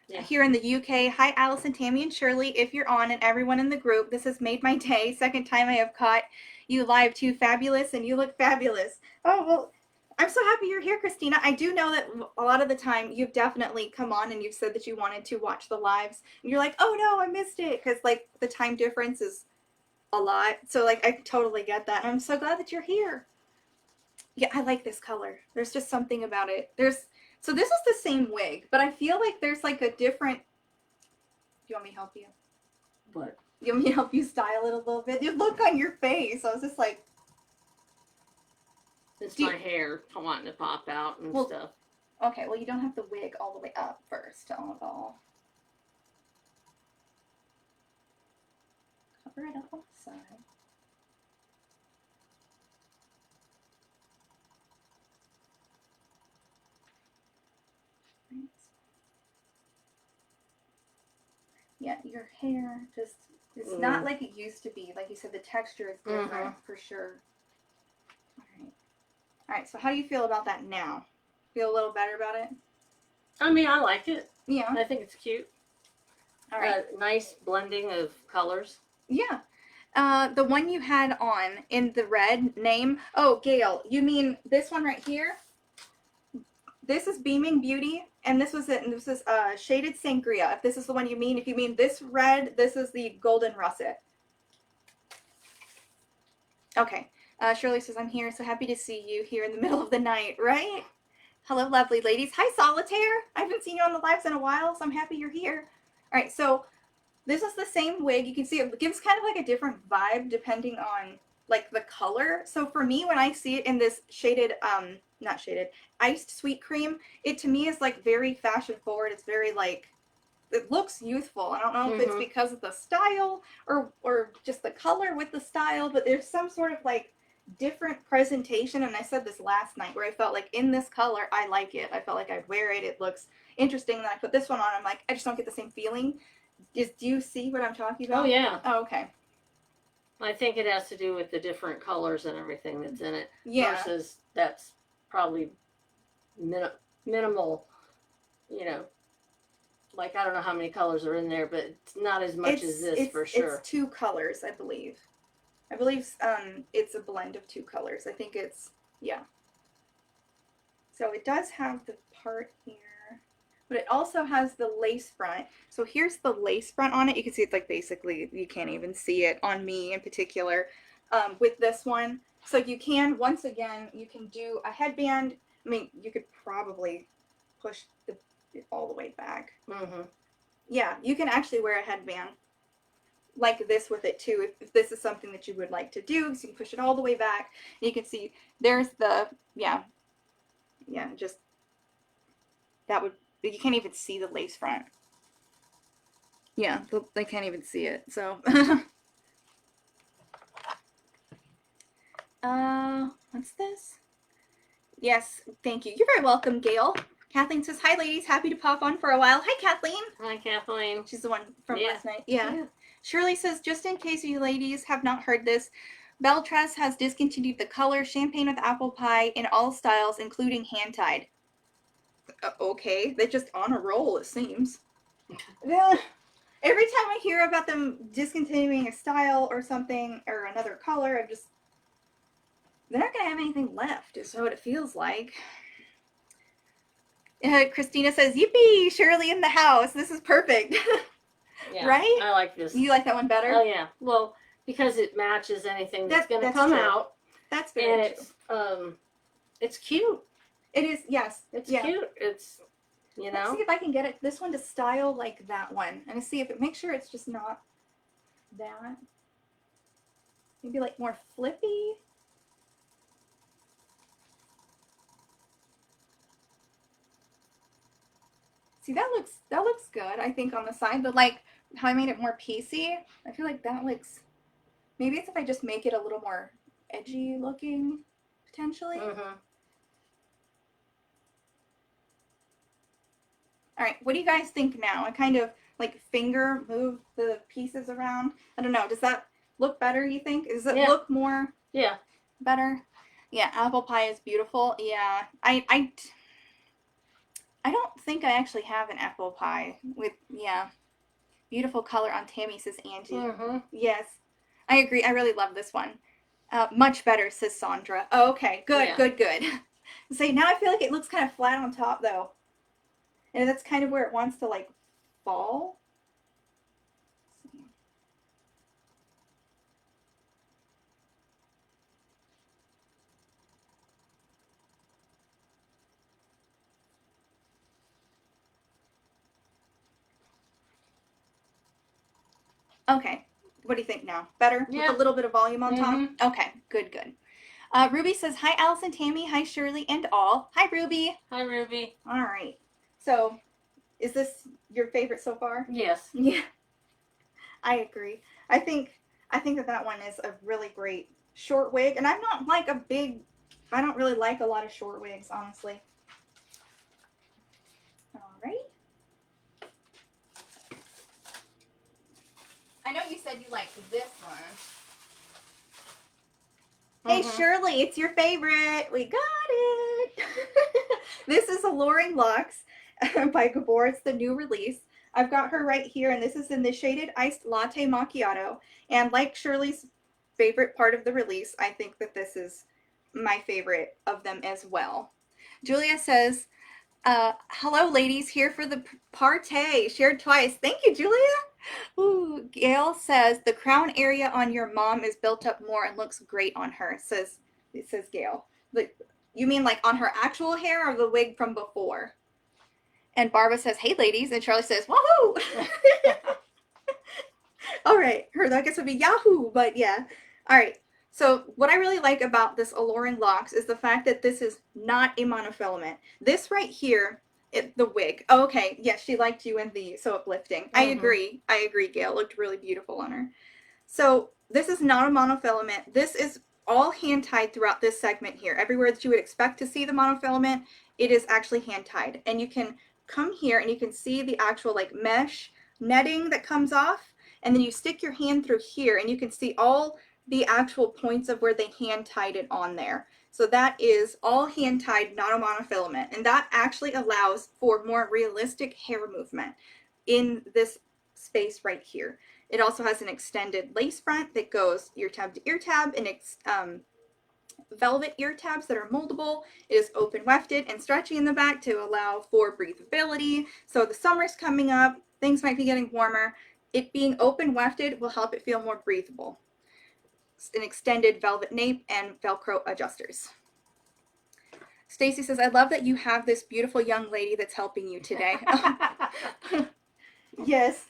Here in the UK. Hi, Allison, Tammy, and Shirley. If you're on, and everyone in the group, this has made my day. Second time I have caught you live too. Fabulous, and you look fabulous. Oh, well, I'm so happy you're here, Christina. I do know that a lot of the time you've definitely come on and you've said that you wanted to watch the lives. And you're like, oh no, I missed it. Because, like, the time difference is a lot. So, like, I totally get that. And I'm so glad that you're here. Yeah, I like this color. There's just something about it. So this is the same wig, but I feel like there's like a different. Do you want me to help you? What? You want me to help you style it a little bit? You look on your face. I was just like. It's my hair wanting to pop out and stuff. Okay, well, you don't have the wig all the way up first. Cover it up on the side. Yeah, your hair just, it's not like it used to be. Like you said, the texture is different for sure. Alright, so how do you feel about that now? Feel a little better about it? I mean, I like it. Yeah. I think it's cute. Alright. Nice blending of colors. Yeah. The one you had on in the red name. Oh, Gail, you mean this one right here? This is Beaming Beauty, and this was it. And this is Shaded Sangria. If this is the one you mean, if you mean this red, this is the Golden Russet. Okay. Shirley says, I'm here, so happy to see you here in the middle of the night, right? Hello, lovely ladies. Hi, Solitaire. I haven't seen you on the lives in a while, so I'm happy you're here. All right, so this is the same wig. You can see it gives kind of like a different vibe depending on like the color. So for me, when I see it in this shaded, not shaded, iced sweet cream, it to me is like very fashion forward. It's very like, it looks youthful. I don't know if it's because of the style or just the color with the style, but there's some sort of like different presentation. And I said this last night where I felt like in this color, I like it. I felt like I'd wear it. It looks interesting. And then I put this one on. I'm like, I just don't get the same feeling. Do you see what I'm talking about? Oh, yeah. Oh, okay. I think it has to do with the different colors and everything that's in it. Yeah. Versus that's probably minimal, you know. Like, I don't know how many colors are in there, but it's not as much as this for sure. It's 2 colors, I believe. I believe it's a blend of 2 colors. I think it's, yeah. So it does have the part here. But it also has the lace front. So here's the lace front on it. You can see it's like basically, you can't even see it on me in particular with this one. So you can, once again, you can do a headband. I mean, you could probably push it all the way back. Yeah, you can actually wear a headband like this with it too. If this is something that you would like to do, so you can push it all the way back. And you can see there's the, yeah, just, that would, you can't even see the lace front. Yeah, they can't even see it. So, what's this? Yes, thank you. You're very welcome, Gail. Kathleen says, hi, ladies. Happy to pop on for a while. Hi, Kathleen. Hi, Kathleen. She's the one from last night. Yeah. Shirley says, just in case you ladies have not heard this, Beltress has discontinued the color champagne with apple pie in all styles, including hand-tied. Okay, they're just on a roll, it seems. Yeah. Every time I hear about them discontinuing a style or something or another color, I'm just, they're not gonna have anything left. Is what it feels like. Christina says, "Yippee! Shirley in the house. This is perfect." Yeah, right? I like this. You like that one better? Oh yeah. Well, because it matches anything that's going to come true. out. That's very true. It's cute. It is. Yes, it's cute. It's Let's see if I can get this one to style like that one, and see if it make sure it's just not that. Maybe like more flippy. See, that looks good, I think, on the side, but like how I made it more piecey, I feel like that looks, maybe it's if I just make it a little more edgy looking, potentially. Mm-hmm. All right, what do you guys think now? I kind of like finger move the pieces around. I don't know, does that look better, you think? Does it look more better? Yeah, apple pie is beautiful. Yeah, I don't think I actually have an apple pie with, beautiful color on Tammy, says Angie. Mm-hmm. Yes, I agree. I really love this one. Much better, says Sandra. Oh, okay, good, good. So now I feel like it looks kind of flat on top, though. And that's kind of where it wants to, like, fall. Okay, what do you think now? Better? Yeah. With a little bit of volume on top? Okay, good. Ruby says, "Hi, Allison, Tammy. Hi, Shirley, and all." Hi, Ruby. Hi, Ruby. All right. So, is this your favorite so far? Yes. Yeah. I agree. I think that one is a really great short wig, and I'm not like I don't really like a lot of short wigs, honestly. All right. I know you said you liked this one. Hey, Shirley, it's your favorite. We got it. This is Alluring Locks by Gabor. It's the new release. I've got her right here, and this is in the Shaded Iced Latte Macchiato. And like Shirley's favorite part of the release, I think that this is my favorite of them as well. Julia says, "Hello, ladies, here for the party. Shared twice." Thank you, Julia. Ooh, Gail says, "The crown area on your mom is built up more and looks great on her," says Gail. You mean like on her actual hair or the wig from before? And Barbara says, "Hey, ladies." And Charlie says, "Woohoo!" All right. Her, I guess, would be Yahoo, but yeah. All right. So what I really like about this Alluring Locks is the fact that this is not a monofilament. This right here, the wig. Oh, okay. Yes, she liked you in the So Uplifting. I agree, Gail. It looked really beautiful on her. So this is not a monofilament. This is all hand tied throughout this segment here. Everywhere that you would expect to see the monofilament, it is actually hand tied. And you can come here and you can see the actual like mesh netting that comes off. And then you stick your hand through here and you can see all the actual points of where they hand tied it on there. So that is all hand tied, not a monofilament. And that actually allows for more realistic hair movement in this space right here. It also has an extended lace front that goes ear tab to ear tab, and it's velvet ear tabs that are moldable. It is open wefted and stretchy in the back to allow for breathability. So the summer's coming up, things might be getting warmer. It being open wefted will help it feel more breathable. An extended velvet nape and Velcro adjusters. Stacy says, "I love that you have this beautiful young lady that's helping you today." Yes.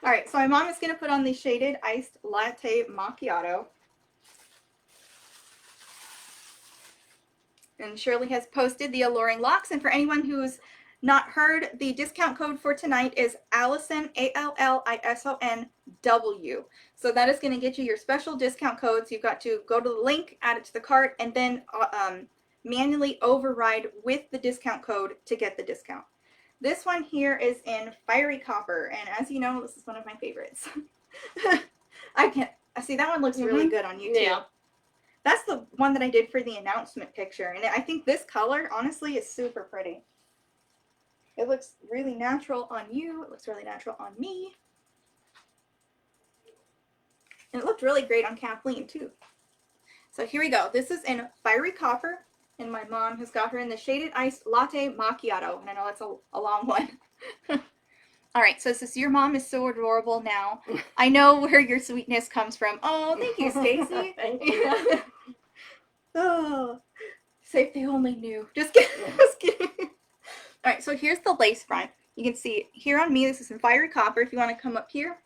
All right, so my mom is going to put on the Shaded Iced Latte Macchiato. And Shirley has posted the Alluring Locks. And for anyone who's not heard, the discount code for tonight is Allison, ALLISONW. So that is going to get you your special discount code. So you've got to go to the link, add it to the cart, and then manually override with the discount code to get the discount. This one here is in Fiery Copper, and as you know, this is one of my favorites. I see that one looks really good on you too. Yeah. That's the one that I did for the announcement picture, and I think this color, honestly, is super pretty. It looks really natural on you. It looks really natural on me. And it looked really great on Kathleen too. So here we go. This is in Fiery Copper, and my mom has got her in the Shaded Ice Latte Macchiato. And I know that's a long one. All right, so this is, your mom is so adorable now. I know where your sweetness comes from. Oh, thank you, Stacy. Thank you. Oh, say if they only knew. Just kidding. Just kidding. All right, so here's the lace front. You can see here on me, this is in Fiery Copper. If you want to come up here,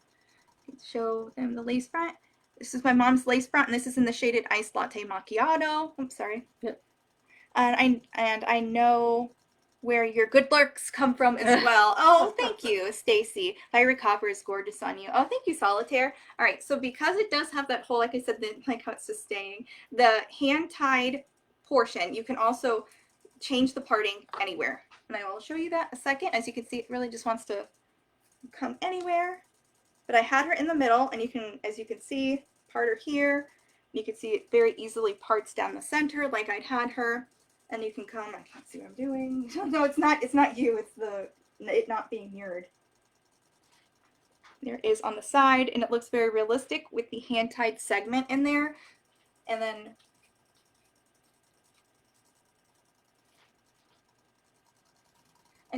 show them the lace front. This is my mom's lace front, and this is in the Shaded Ice Latte Macchiato. I'm sorry. Yep. And I know where your good looks come from as well. Oh, thank you, Stacy. Fiery Copper is gorgeous on you. Oh, thank you, Solitaire. All right, so because it does have that hole, like I said, like how it's sustaining, the hand-tied portion, you can also change the parting anywhere. And I will show you that in a second. As you can see, it really just wants to come anywhere. But I had her in the middle, and you can, as you can see, part her here. You can see it very easily parts down the center like I'd had her. And you can come, I can't see what I'm doing. No, it's not you, it's it not being mirrored. There it is on the side, and it looks very realistic with the hand-tied segment in there. And then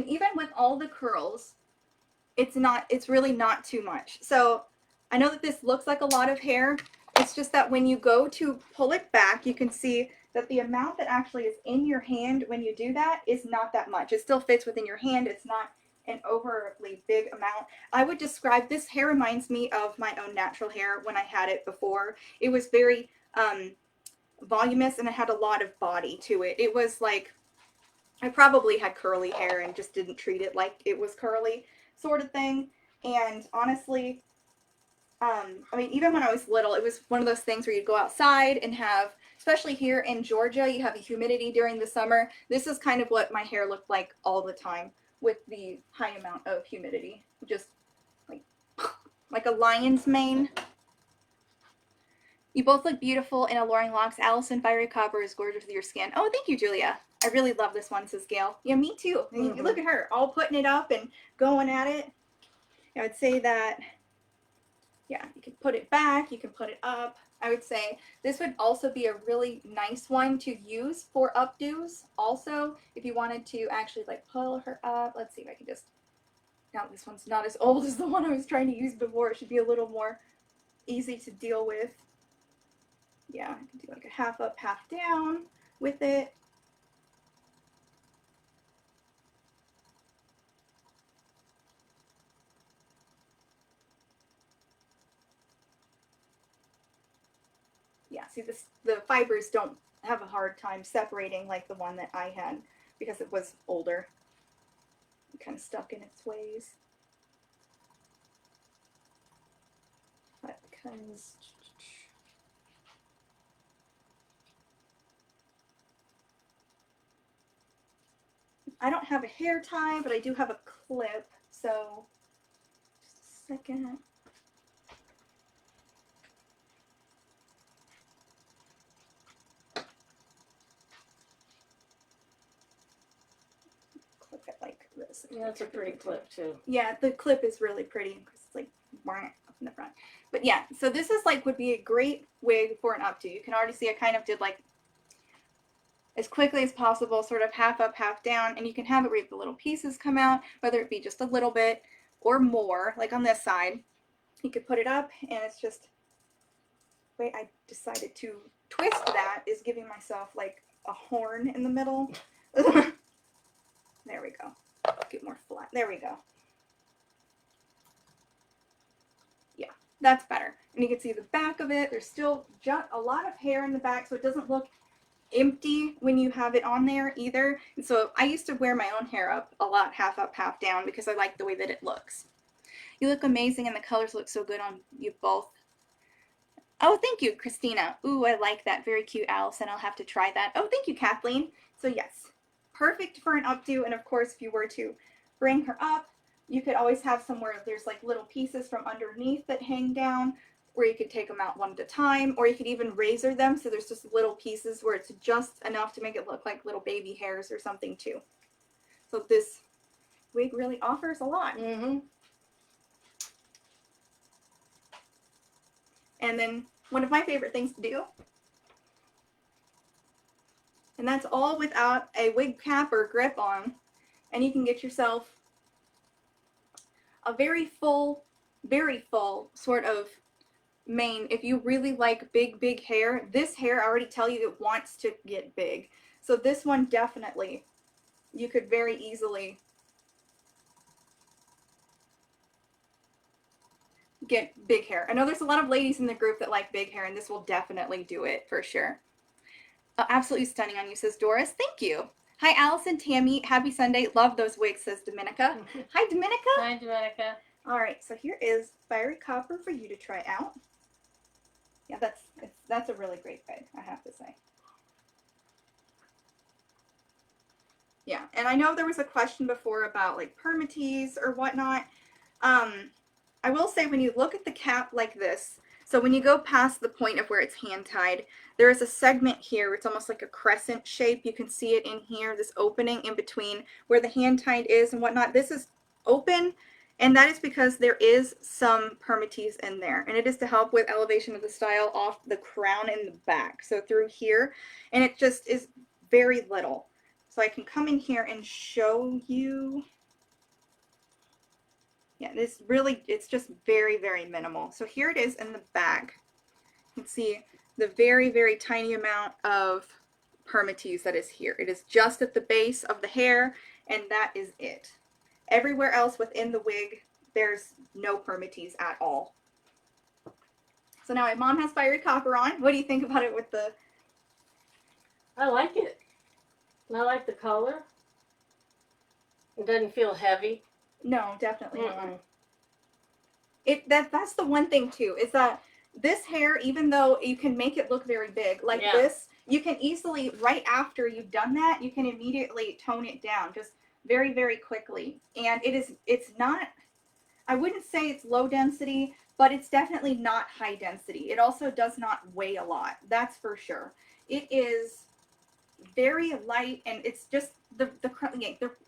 even with all the curls, it's really not too much. So I know that this looks like a lot of hair. It's just that when you go to pull it back, you can see that the amount that actually is in your hand when you do that is not that much. It still fits within your hand. It's not an overly big amount. I would describe this hair reminds me of my own natural hair when I had it before. It was very voluminous, and it had a lot of body to it. It was like I probably had curly hair and just didn't treat it like it was curly sort of thing. And honestly, I mean, even when I was little, it was one of those things where you'd go outside and have, especially here in Georgia, you have a humidity during the summer. This is kind of what my hair looked like all the time with the high amount of humidity. Just like a lion's mane. You both look beautiful in Alluring Locks. Allison, Fiery Copper is gorgeous with your skin. Oh, thank you, Julia. I really love this one, says Gail. Yeah, me too. Mm-hmm. Look at her, all putting it up and going at it. I would say that, yeah, you can put it back, you can put it up. I would say this would also be a really nice one to use for updos. Also, if you wanted to actually like pull her up. Let's see if I can just, now this one's not as old as the one I was trying to use before. It should be a little more easy to deal with. Yeah, I can do like a half up, half down with it. Yeah, see the fibers don't have a hard time separating like the one that I had because it was older. It kind of stuck in its ways. But because I don't have a hair tie, but I do have a clip, so just a second. Clip it like this. Yeah, that's a pretty clip too. Yeah, the clip is really pretty because it's like up in the front. But yeah, so this is like would be a great wig for an updo. You can already see I kind of did like as quickly as possible, sort of half up, half down, and you can have it where the little pieces come out, whether it be just a little bit or more, like on this side. You could put it up, and it's just, the way I decided to twist that is giving myself like a horn in the middle. There we go. Get more flat. There we go. Yeah, that's better. And you can see the back of it. There's still just a lot of hair in the back, so it doesn't look empty when you have it on there either. And so I used to wear my own hair up a lot, half up, half down, because I like the way that it looks. You look amazing, and the colors look so good on you both. Oh, thank you, Christina. Ooh, I like that. Very cute, Allison. I'll have to try that. Oh, thank you, Kathleen. So yes, perfect for an updo. And of course, if you were to bring her up, you could always have somewhere there's like little pieces from underneath that hang down, where you could take them out one at a time, or you could even razor them. So there's just little pieces where it's just enough to make it look like little baby hairs or something too. So this wig really offers a lot. Mm-hmm. And then one of my favorite things to do, and that's all without a wig cap or grip on, and you can get yourself a very full sort of mane. If you really like big hair, this hair, I already tell you, it wants to get big. So this one definitely, you could very easily get big hair. I know there's a lot of ladies in the group that like big hair, and this will definitely do it for sure. Absolutely stunning on you, says Doris. Thank you. Hi, Allison, Tammy. Happy Sunday. Love those wigs, says Dominica. Hi, Dominica. Hi, Dominica. All right, so here is Fiery Copper for you to try out. Yeah, that's a really great wig, I have to say. Yeah, and I know there was a question before about like permatease or whatnot. I will say, when you look at the cap like this, so when you go past the point of where it's hand tied, there is a segment here. It's almost like a crescent shape. You can see it in here, this opening in between where the hand tied is and whatnot. This is open, and that is because there is some permatease in there, and it is to help with elevation of the style off the crown and the back. So through here, and it just is very little. So I can come in here and show you. Yeah, this really, it's just very minimal. So here it is in the back. You can see the very tiny amount of permatease that is here. It is just at the base of the hair, and that is it. Everywhere else within the wig, there's no permatease at all. So now my mom has Fiery Copper on. What do you think about it with the... I like it. I like the color. It doesn't feel heavy. No, definitely not. That's the one thing too, is that this hair, even though you can make it look very big, like this, you can easily, right after you've done that, you can immediately tone it down just very quickly. And it's not, I wouldn't say it's low density, but it's definitely not high density. It also does not weigh a lot, that's for sure. It is very light, and it's just the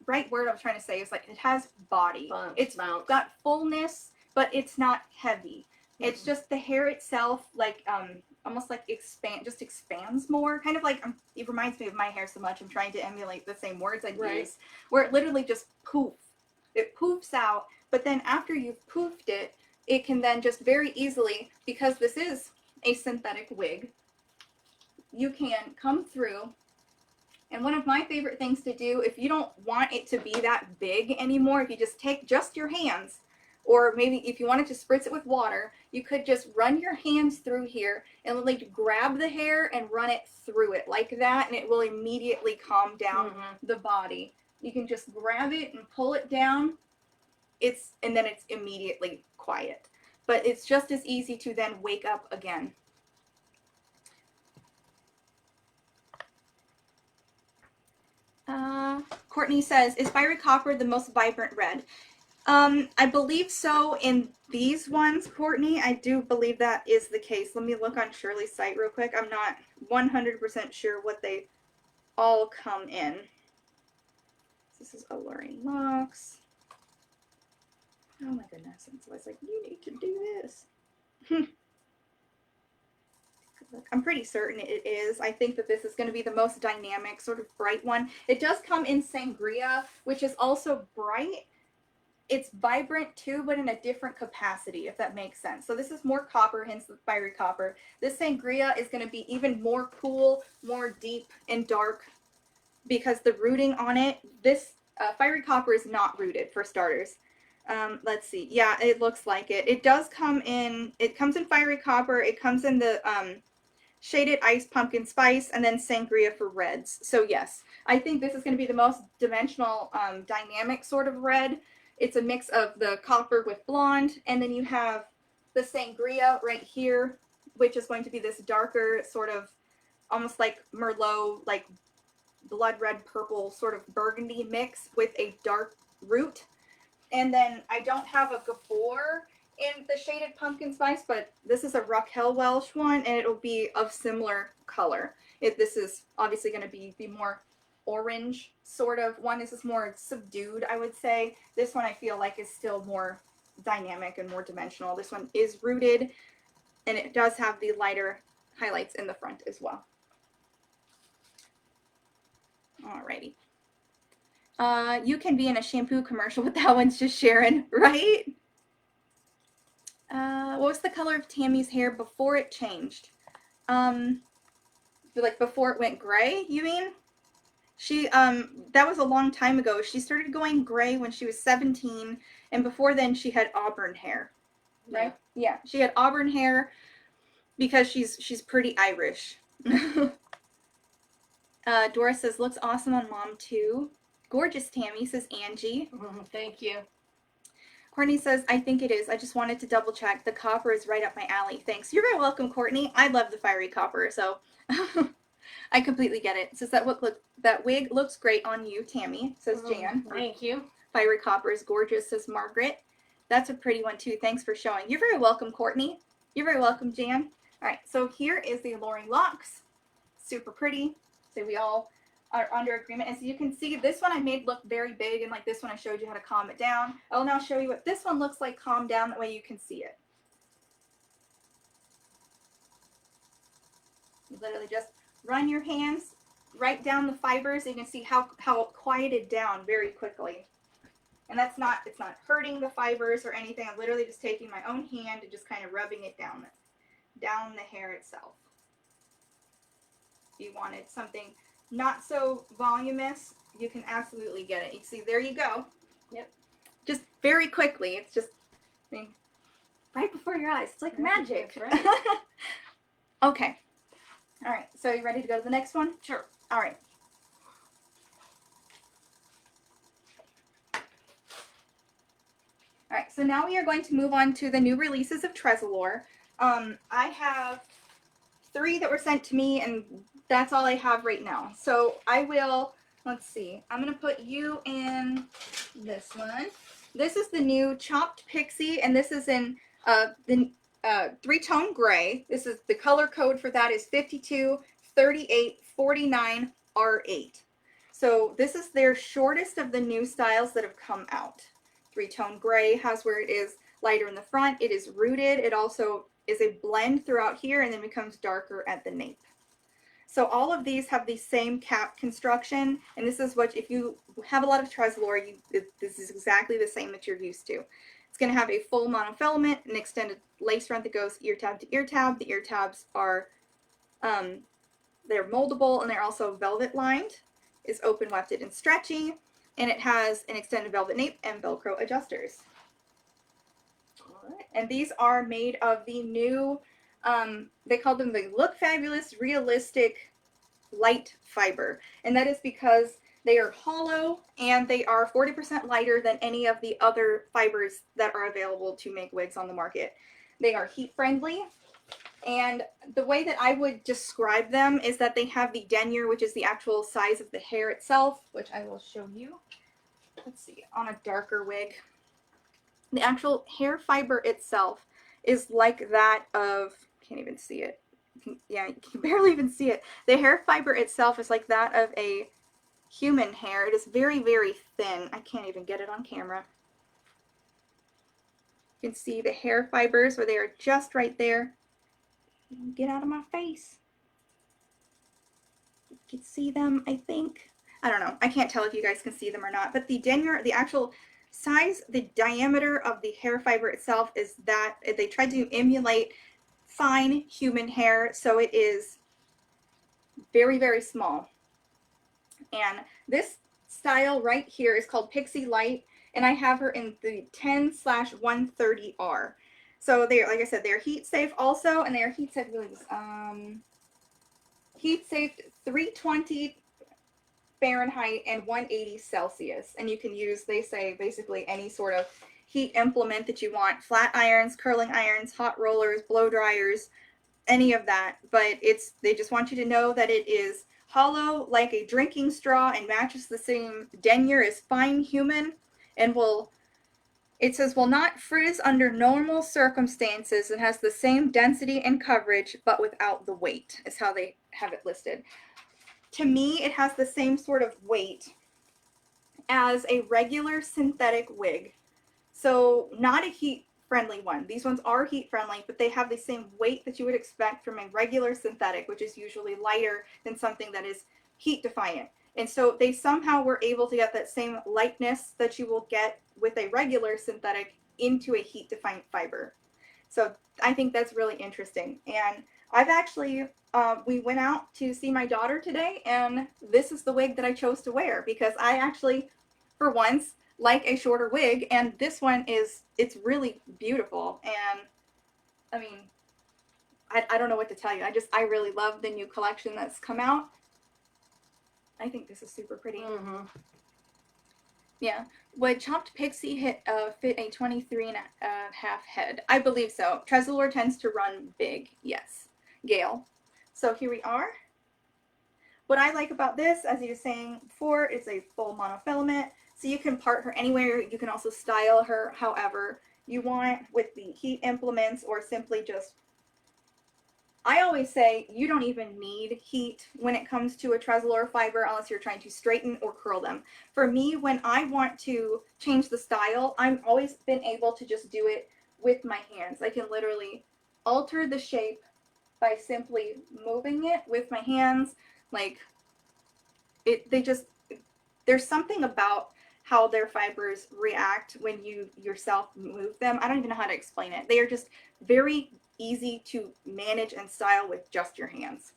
right word I was trying to say is like it has body. It's got fullness, but it's not heavy. It's just the hair itself, like almost like expands more. Kind of like it reminds me of my hair so much. I'm trying to emulate the same words I use, where it literally just poof. It poofs out, but then after you've poofed it, it can then just very easily, because this is a synthetic wig, you can come through. And one of my favorite things to do, if you don't want it to be that big anymore, if you just take just your hands, or maybe if you wanted to spritz it with water, you could just run your hands through here and like grab the hair and run it through it like that, and it will immediately calm down the body. You can just grab it and pull it down, and then it's immediately quiet. But it's just as easy to then wake up again. Courtney says, is Fiery Copper the most vibrant red? I believe so in these ones, Courtney. I do believe that is the case. Let me look on Shirley's site real quick. I'm not 100% sure what they all come in. This is Alluring Locks. Oh my goodness. And so I was like, you need to do this. I'm pretty certain it is. I think that this is going to be the most dynamic, sort of bright one. It does come in Sangria, which is also bright. It's vibrant too, but in a different capacity, if that makes sense. So this is more copper, hence the Fiery Copper. This Sangria is going to be even more cool, more deep and dark, because the rooting on it, this Fiery Copper is not rooted, for starters. Let's see. Yeah, it looks like it. It does come in, it comes in Fiery Copper. It comes in the Shaded Ice Pumpkin Spice, and then Sangria for reds. So yes, I think this is going to be the most dimensional, dynamic sort of red. It's a mix of the copper with blonde, and then you have the Sangria right here, which is going to be this darker sort of almost like Merlot, like blood red purple sort of burgundy mix with a dark root. And then I don't have a Gabor in the Shaded Pumpkin Spice, but this is a Raquel Welch one, and it'll be of similar color. This is obviously going to be more orange sort of one. This is more subdued, I would say. This one I feel like is still more dynamic and more dimensional. This one is rooted, and it does have the lighter highlights in the front as well. Alrighty. You can be in a shampoo commercial, but that one's just Sharon, right? What was the color of Tammy's hair before it changed? Like before it went gray, you mean? She, that was a long time ago. She started going gray when she was 17, and before then she had auburn hair, right? Yeah, she had auburn hair because she's pretty Irish. Dora says, looks awesome on mom too. Gorgeous Tammy, says Angie. Thank you. Courtney says, I think it is. I just wanted to double check. The copper is right up my alley. Thanks. You're very welcome, Courtney. I love the fiery copper, so I completely get it. It says that wig looks great on you, Tammy, says Jan. Thank you. Fiery copper is gorgeous, says Margaret. That's a pretty one too. Thanks for showing. You're very welcome, Courtney. You're very welcome, Jan. All right, so here is the Alluring Locks. Super pretty. So we all are under agreement. And so you can see this one I made look very big, and like this one I showed you how to calm it down. I'll now show you what this one looks like calm down, that way you can see it. You literally just run your hands right down the fibers, and you can see how quieted down very quickly. And it's not hurting the fibers or anything. I'm literally just taking my own hand and just kind of rubbing it down the hair itself. If you wanted something not so voluminous, you can absolutely get it. You see, there you go. Yep. Just very quickly. It's just, I mean, right before your eyes. It's like magic. Right. Okay. All right. So you ready to go to the next one? Sure. All right. All right. So now we are going to move on to the new releases of Tressallure. I have 3 that were sent to me, and that's all I have right now. So I will, let's see, I'm going to put you in this one. This is the new chopped pixie, and this is in the 3-tone gray. This is the color code for that is 523849R8. So this is their shortest of the new styles that have come out. 3-tone gray has where it is lighter in the front. It is rooted. It also is a blend throughout here and then becomes darker at the nape. So all of these have the same cap construction, and this is what, if you have a lot of Tressallure, this is exactly the same that you're used to. It's going to have a full monofilament, an extended lace front that goes ear tab to ear tab. The ear tabs are, they're moldable, and they're also velvet lined. It's open wefted and stretchy, and it has an extended velvet nape and Velcro adjusters. All right. And these are made of the new, they call them the Look Fabulous Realistic Light Fiber. And that is because they are hollow and they are 40% lighter than any of the other fibers that are available to make wigs on the market. They are heat friendly. And the way that I would describe them is that they have the denier, which is the actual size of the hair itself, which I will show you. Let's see, on a darker wig. The actual hair fiber itself is like that of, can't even see it. Yeah, you can barely even see it. The hair fiber itself is like that of a human hair. It is very, very thin. I can't even get it on camera. You can see the hair fibers where they are just right there. Get out of my face. You can see them, I think. I don't know. I can't tell if you guys can see them or not. But the denier, the actual size, the diameter of the hair fiber itself is that they tried to emulate fine human hair, so it is very, very small. And this style right here is called Pixie Light, and I have her in the 10/130R. So they're, like I said, they're heat safe also, and they are heat safe, heat safe 320 Fahrenheit and 180 Celsius. And you can use, they say, basically any sort of heat implement that you want. Flat irons, curling irons, hot rollers, blow dryers, any of that. But they just want you to know that it is hollow like a drinking straw and matches the same denier as fine human, and it says will not frizz under normal circumstances. It has the same density and coverage but without the weight, is how they have it listed. to me, it has the same sort of weight as a regular synthetic wig. So not a heat-friendly one. These ones are heat-friendly, but they have the same weight that you would expect from a regular synthetic, which is usually lighter than something that is heat-defiant. And so they somehow were able to get that same lightness that you will get with a regular synthetic into a heat-defiant fiber. So I think that's really interesting. And I've actually, we went out to see my daughter today, and this is the wig that I chose to wear because I actually, for once, like a shorter wig, and this one it's really beautiful. And I mean, I don't know what to tell you. I really love the new collection that's come out. I think this is super pretty. Mm-hmm. Yeah. Would chopped pixie fit a 23 and a half head? I believe so. Tressallure tends to run big. Yes. Gail. So here we are. What I like about this, as you were saying before, is a full monofilament. So you can part her anywhere. You can also style her however you want with the heat implements, or simply just, I always say you don't even need heat when it comes to a Tressallure fiber unless you're trying to straighten or curl them. For me, when I want to change the style, I've always been able to just do it with my hands. I can literally alter the shape by simply moving it with my hands. Like, there's something about how their fibers react when you yourself move them. I don't even know how to explain it. They are just very easy to manage and style with just your hands.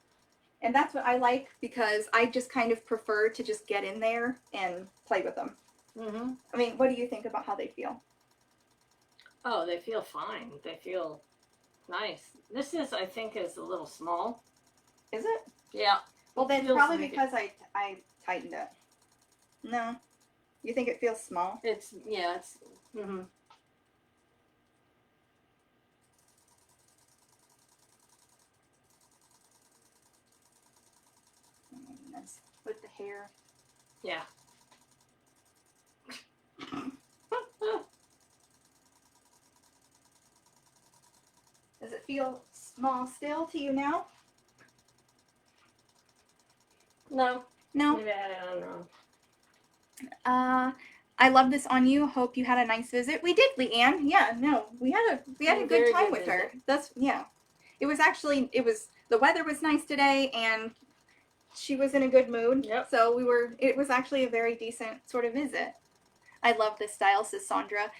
And that's what I like, because I just kind of prefer to just get in there and play with them. Mm-hmm. I mean, what do you think about how they feel? Oh, they feel fine. They feel nice. This is, I think, is a little small. Is it? Yeah. Well, then probably like because I tightened it. No. You think it feels small? It's, yeah, it's, mm-hmm. Oh my goodness. With the hair. Yeah. Does it feel small still to you now? No. No. Maybe I had it on wrong. I love this on you. Hope you had a nice visit. We did, Leanne. Yeah, no, we had a good time with her. That's, yeah. It was the weather was nice today, and she was in a good mood. Yep. So it was actually a very decent sort of visit. I love this style, says Sandra.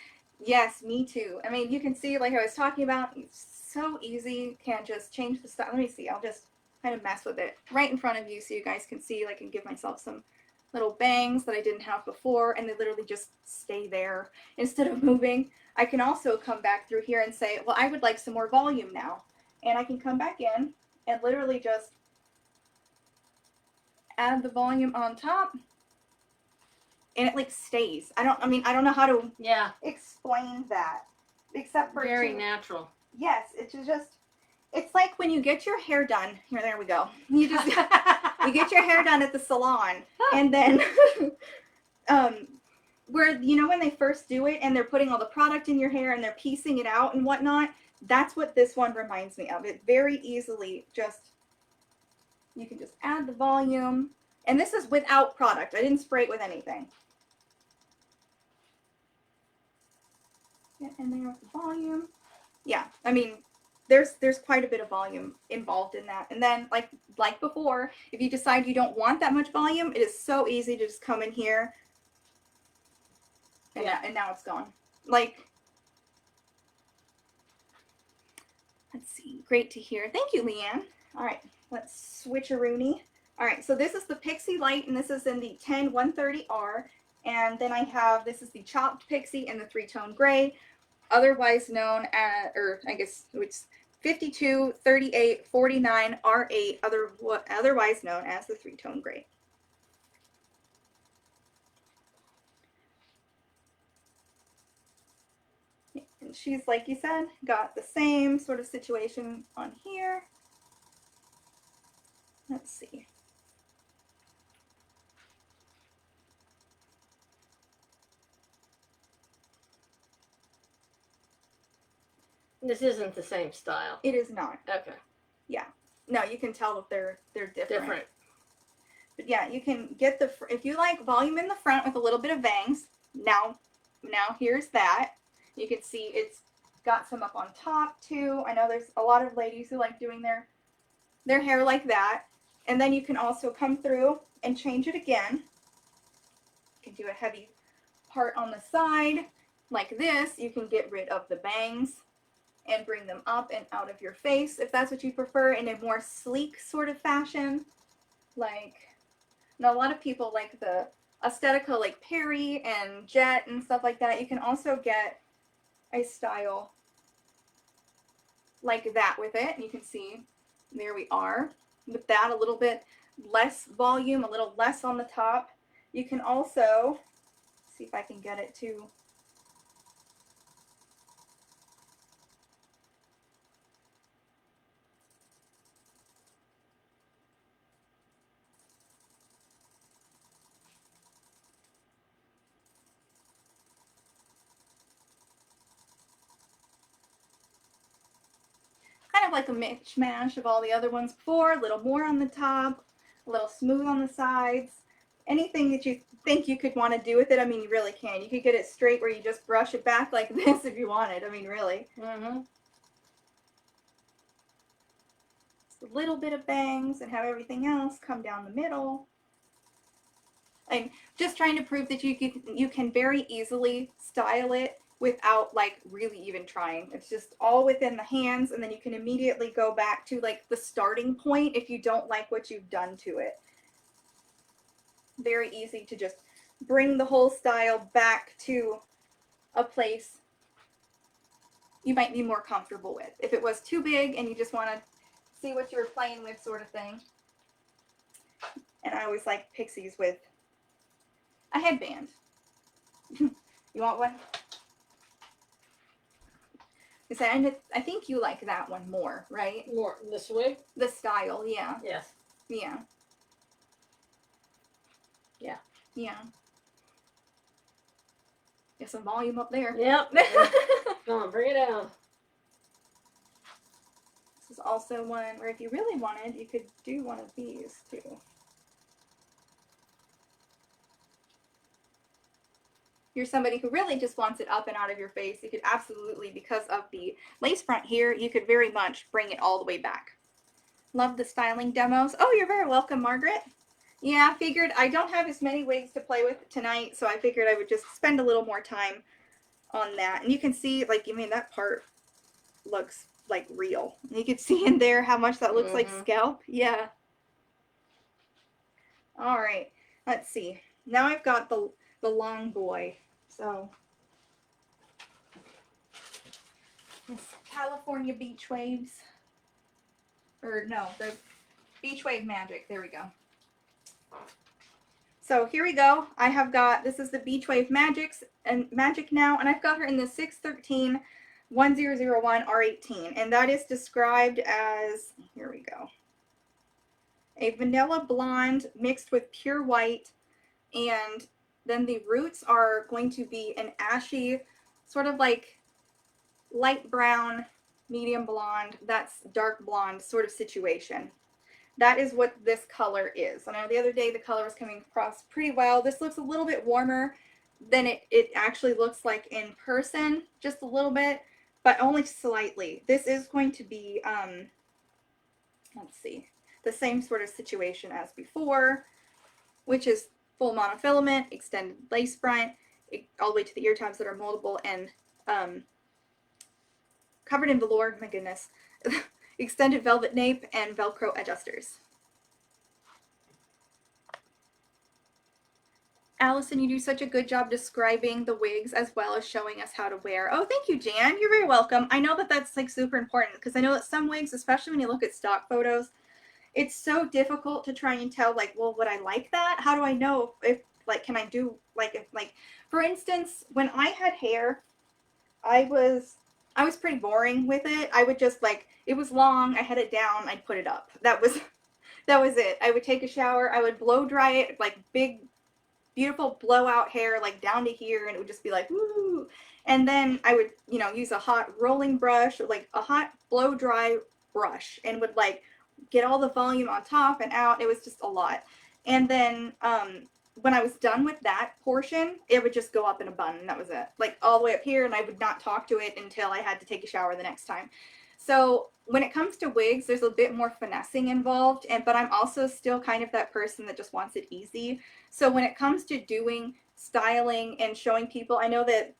Yes, me too. I mean, you can see, like I was talking about, it's so easy. Can't just change the style. Let me see. I'll just kind of mess with it right in front of you so you guys can see. I can give myself some little bangs that I didn't have before, and they literally just stay there instead of moving. I can also come back through here and say, well, I would like some more volume now. And I can come back in and literally just add the volume on top, and it like stays. I don't know how to explain that, except for very natural. Yes, it's like when you get your hair done. Here, there we go. You just you get your hair done at the salon, and then where, you know, when they first do it and they're putting all the product in your hair and they're piecing it out and whatnot. That's what this one reminds me of. It very easily you can just add the volume, and this is without product. I didn't spray it with anything. Get in there with the volume. Yeah, I mean, there's quite a bit of volume involved in that. And then like before, if you decide you don't want that much volume, it is so easy to just come in here and, and now it's gone. Like, let's see, great to hear. Thank you, Leanne. All right, let's switcheroonie. All right, so this is the Pixie Light, and this is in the 10-130R. And then I have, this is the chopped Pixie in the 3-tone gray, otherwise known as, or I guess it's 52, 38, 49, R8, otherwise known as the 3-tone gray. And she's, like you said, got the same sort of situation on here. Let's see. This isn't the same style. It is not. Okay. Yeah. No, you can tell that they're different. But yeah, you can get the, if you like volume in the front with a little bit of bangs, now here's that. You can see it's got some up on top too. I know there's a lot of ladies who like doing their hair like that. And then you can also come through and change it again. You can do a heavy part on the side like this. You can get rid of the bangs and bring them up and out of your face if that's what you prefer, in a more sleek sort of fashion. Like, now a lot of people like the Aesthetica like Perry and Jet and stuff like that. You can also get a style like that with it. You can see, there we are. With that, a little bit less volume, a little less on the top. You can also, see if I can get it to, kind of like a mishmash of all the other ones before, a little more on the top, a little smooth on the sides. Anything that you think you could want to do with it, I mean, you really can. You could get it straight where you just brush it back like this if you wanted. I mean, really. Just a little bit of bangs and have everything else come down the middle. I'm just trying to prove that you can very easily style it without like really even trying. It's just all within the hands, and then you can immediately go back to like the starting point if you don't like what you've done to it. Very easy to just bring the whole style back to a place you might be more comfortable with. If it was too big and you just want to see what you were playing with, sort of thing. And I always like pixies with a headband. You want one? I think you like that one more, right? More this wig? The style, yeah. Yes. Yeah. Yeah. Yeah. Get some volume up there. Yep. Come on, bring it down. This is also one where if you really wanted, you could do one of these too. You're somebody who really just wants it up and out of your face, you could absolutely, because of the lace front here, you could very much bring it all the way back. Love the styling demos. Oh, you're very welcome, Margaret. Yeah, I figured I don't have as many wigs to play with tonight, so I figured I would just spend a little more time on that. And you can see, like, I mean, that part looks like real. You can see in there how much that looks like scalp. Yeah. All right, let's see. Now I've got the long boy. So California Beach Waves, or no, the Beach Wave Magic. There we go. So here we go. I have got, this is the Beach Wave Magic now, and I've got her in the 613 1001 R18, and that is described as, here we go, a vanilla blonde mixed with pure white, and then the roots are going to be an ashy, sort of like light brown, medium blonde, that's dark blonde sort of situation. That is what this color is. I know the other day the color was coming across pretty well. This looks a little bit warmer than it actually looks like in person, just a little bit, but only slightly. This is going to be, let's see, the same sort of situation as before, which is full monofilament, extended lace front, all the way to the ear tabs that are moldable and covered in velour, my goodness, extended velvet nape, and Velcro adjusters. Allison, you do such a good job describing the wigs as well as showing us how to wear. Oh, thank you, Jan. You're very welcome. I know that that's like super important because I know that some wigs, especially when you look at stock photos, it's so difficult to try and tell, like, well, would I like that? How do I know if like, can I do, like, if, like, for instance, when I had hair, I was pretty boring with it. I would just, like, it was long, I had it down, I'd put it up. That was it. I would take a shower, I would blow dry it, like, big, beautiful blowout hair, like, down to here, and it would just be like, woo! And then I would, you know, use a hot rolling brush, like, a hot blow dry brush, and would, like, get all the volume on top and out. It was just a lot. And then when I was done with that portion, it would just go up in a bun, and that was it. Like all the way up here, and I would not talk to it until I had to take a shower the next time. So when it comes to wigs, there's a bit more finessing involved, but I'm also still kind of that person that just wants it easy. So when it comes to doing styling and showing people, I know that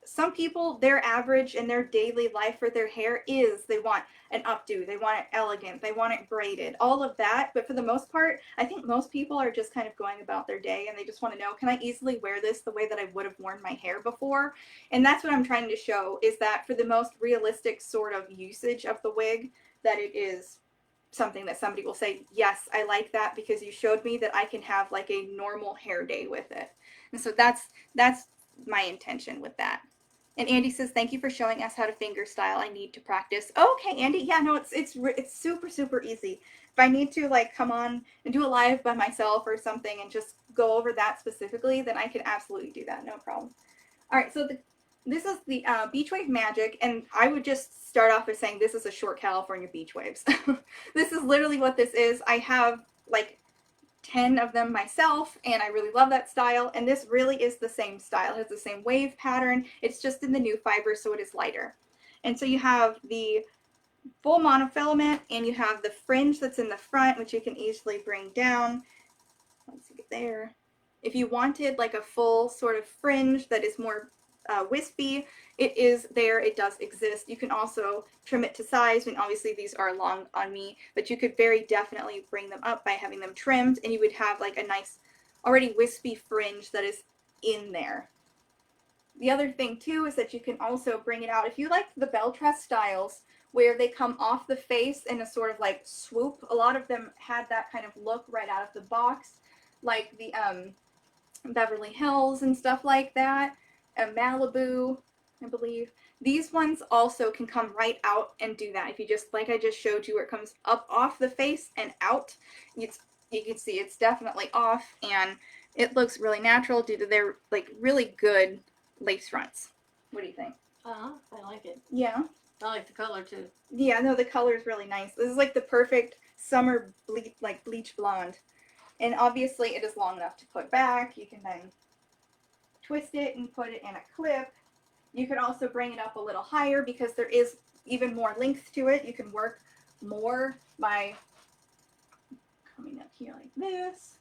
some people, their average in their daily life for their hair is they want an updo, they want it elegant, they want it braided, all of that. But for the most part, I think most people are just kind of going about their day and they just want to know, can I easily wear this the way that I would have worn my hair before? And that's what I'm trying to show, is that for the most realistic sort of usage of the wig, that it is something that somebody will say, yes, I like that because you showed me that I can have like a normal hair day with it. And so that's my intention with that. And Andy says, thank you for showing us how to finger style. I need to practice. Okay, Andy. Yeah, no, it's super, super easy. If I need to like come on and do a live by myself or something and just go over that specifically, then I can absolutely do that. No problem. All right, so this is the Beach Wave Magic, and I would just start off by saying this is a short California beach waves. This is literally what this is. I have like 10 of them myself, and I really love that style, and this really is the same style. It has the same wave pattern. It's just in the new fiber, so it is lighter. And so you have the full monofilament, and you have the fringe that's in the front, which you can easily bring down. Let's see there. If you wanted like a full sort of fringe that is more wispy, it is there. It does exist. You can also trim it to size. I mean, obviously these are long on me, but you could very definitely bring them up by having them trimmed, and you would have like a nice already wispy fringe that is in there. The other thing too is that you can also bring it out if you like the bell tress styles where they come off the face in a sort of like swoop. A lot of them had that kind of look right out of the box, like the Beverly Hills and stuff like that. Malibu, I believe. These ones also can come right out and do that. If you just, like I just showed you, where it comes up off the face and out, you can see it's definitely off, and it looks really natural due to their like really good lace fronts. What do you think? I like it. Yeah. I like the color too. Yeah, no, the color is really nice. This is like the perfect summer bleach blonde. And obviously it is long enough to put back. You can then twist it and put it in a clip. You could also bring it up a little higher because there is even more length to it. You can work more by coming up here like this.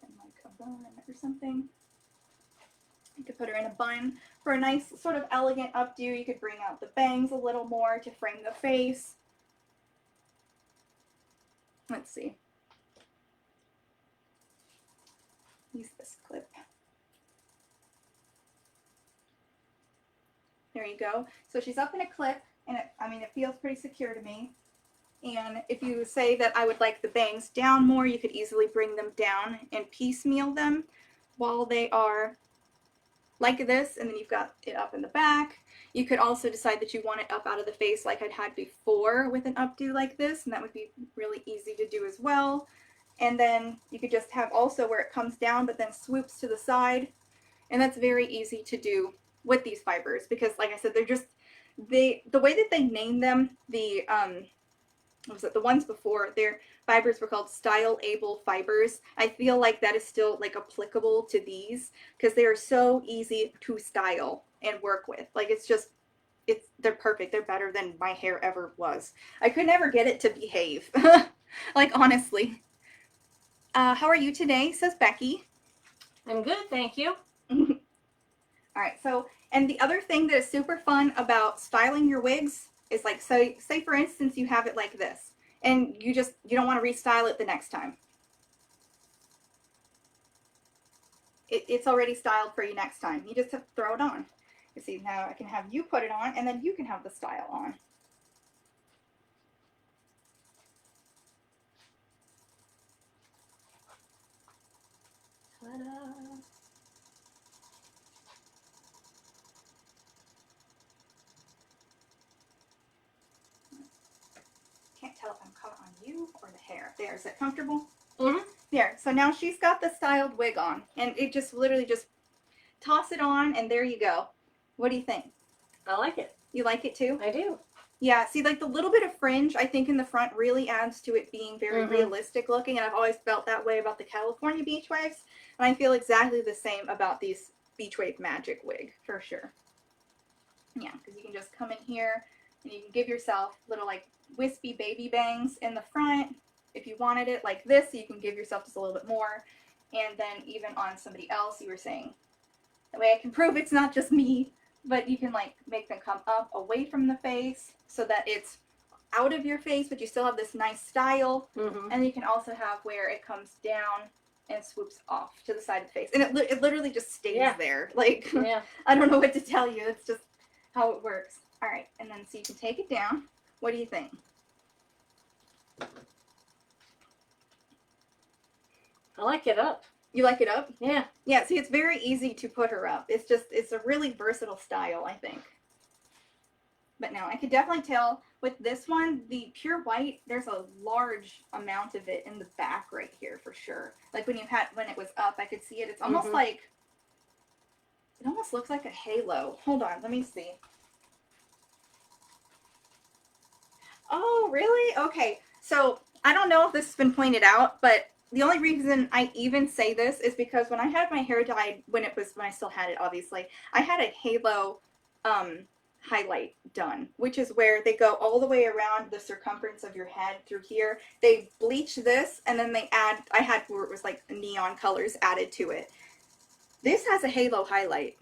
And like a bun or something. You could put her in a bun for a nice sort of elegant updo. You could bring out the bangs a little more to frame the face. Let's see. Use this clip. There you go. So she's up in a clip, and it feels pretty secure to me. And if you say that I would like the bangs down more, you could easily bring them down and piecemeal them while they are like this, and then you've got it up in the back. You could also decide that you want it up out of the face like I'd had before with an updo like this, and that would be really easy to do as well. And then you could just have also where it comes down but then swoops to the side, and that's very easy to do with these fibers because, like I said, they're just the way that they name them, the what was it, the ones before, their fibers were called style-able fibers. I feel like that is still like applicable to these because they are so easy to style and work with. Like they're perfect. They're better than my hair ever was. I could never get it to behave. Like honestly. How are you today? Says Becky. I'm good, thank you. All right, so, and the other thing that is super fun about styling your wigs is like, say for instance, you have it like this, and you don't want to restyle it the next time. It's already styled for you next time. You just have to throw it on. You see, now I can have you put it on, and then you can have the style on. Ta-da! Can't tell if I'm caught on you or the hair. There, is that comfortable? Mm-hmm. There, so now she's got the styled wig on, and it just literally just toss it on, and there you go. What do you think? I like it. You like it too? I do. Yeah, see, like the little bit of fringe, I think in the front really adds to it being very realistic looking, and I've always felt that way about the California beach waves, and I feel exactly the same about these Beach Wave Magic wig, for sure. Yeah, because you can just come in here, and you can give yourself little, like, wispy baby bangs in the front. If you wanted it like this, you can give yourself just a little bit more, and then even on somebody else, you were saying, that way I can prove it's not just me. But you can like make them come up away from the face so that it's out of your face, but you still have this nice style. And you can also have where it comes down and swoops off to the side of the face. And it literally just stays there. Like, I don't know what to tell you. It's just how it works. All right. And then so you can take it down. What do you think? I like it up. You like it up? Yeah. Yeah, see, it's very easy to put her up. It's just, it's a really versatile style, I think. But no, I could definitely tell with this one, the pure white, there's a large amount of it in the back right here for sure. Like when it was up, I could see it. It's almost like, it almost looks like a halo. Hold on, let me see. Oh, really? Okay, so I don't know if this has been pointed out, but the only reason I even say this is because when I had my hair dyed, when I still had it, obviously, I had a halo highlight done, which is where they go all the way around the circumference of your head through here. They bleach this, and then I had where it was like neon colors added to it. This has a halo highlight,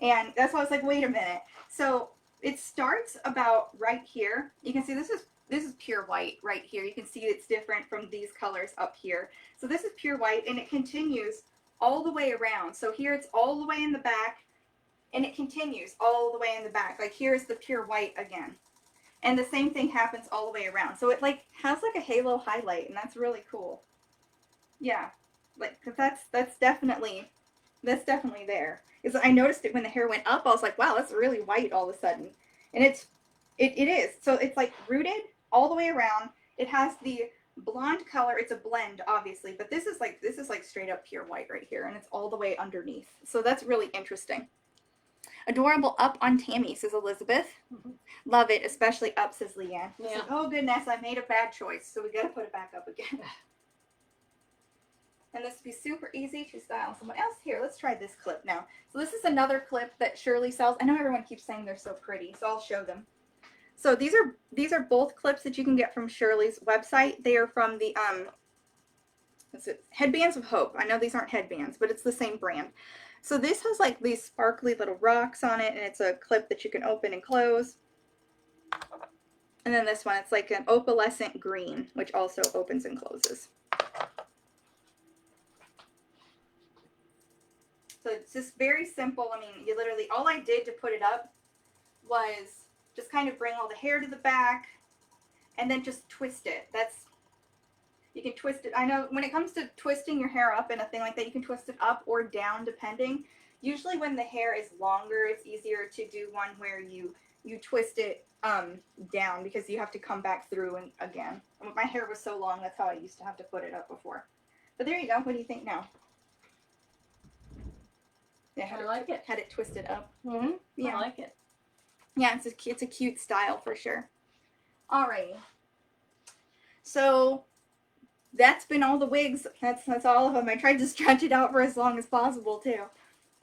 and that's why I was like, wait a minute. So it starts about right here. You can see this is pure white right here. You can see it's different from these colors up here. So this is pure white, and it continues all the way around. So here it's all the way in the back, and it continues all the way in the back. Like here's the pure white again. And the same thing happens all the way around. So it like has like a halo highlight, and that's really cool. Yeah, like that's definitely there. Because I noticed it when the hair went up. I was like, wow, that's really white all of a sudden. And it is. So it's like rooted all the way around. It has the blonde color. It's a blend, obviously, but this is like straight up pure white right here, and it's all the way underneath. So that's really interesting. Adorable up on Tammy, says Elizabeth. Love it, especially up, says Leanne. Yeah. Like, oh goodness, I made a bad choice, so we gotta put it back up again. And this would be super easy to style someone else. Here, let's try this clip now. So this is another clip that Shirley sells. I know everyone keeps saying they're so pretty, so I'll show them. So these are both clips that you can get from Shirley's website. They are from the Headbands of Hope. I know these aren't headbands, but it's the same brand. So this has like these sparkly little rocks on it, and it's a clip that you can open and close. And then this one, it's like an opalescent green, which also opens and closes. So it's just very simple. I mean, you literally, all I did to put it up was just kind of bring all the hair to the back and then just twist it. You can twist it. I know when it comes to twisting your hair up and a thing like that, you can twist it up or down depending. Usually when the hair is longer, it's easier to do one where you twist it down because you have to come back through and again. My hair was so long, that's how I used to have to put it up before. But there you go. What do you think now? Yeah, I like it. Had it twisted up. Yeah, I like it. Yeah, it's a cute style for sure. Alrighty. So that's been all the wigs. That's all of them. I tried to stretch it out for as long as possible too.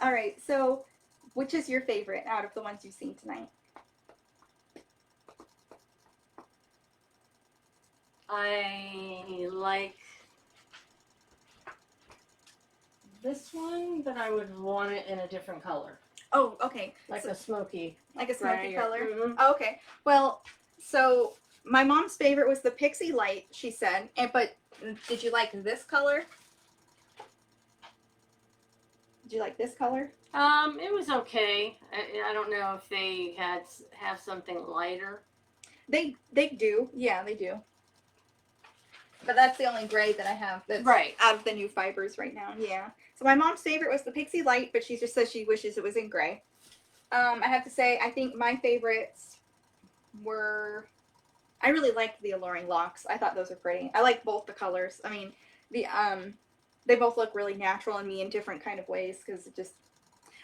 Alright, so which is your favorite out of the ones you've seen tonight? I like this one, but I would want it in a different color. Oh, okay. Like a smoky. Like a smoky color? Mm-hmm. Okay. Well, so my mom's favorite was the Pixie Light, she said. But did you like this color? Did you like this color? It was okay. I don't know if they have something lighter. They do. Yeah, they do. But that's the only gray that I have that's out of the new fibers right now. Yeah. So my mom's favorite was the Pixie Light, but she just says she wishes it was in gray. I have to say, I think my favorites were... I really liked the Alluring Locks. I thought those were pretty. I like both the colors. I mean, they both look really natural on me in different kind of ways because it just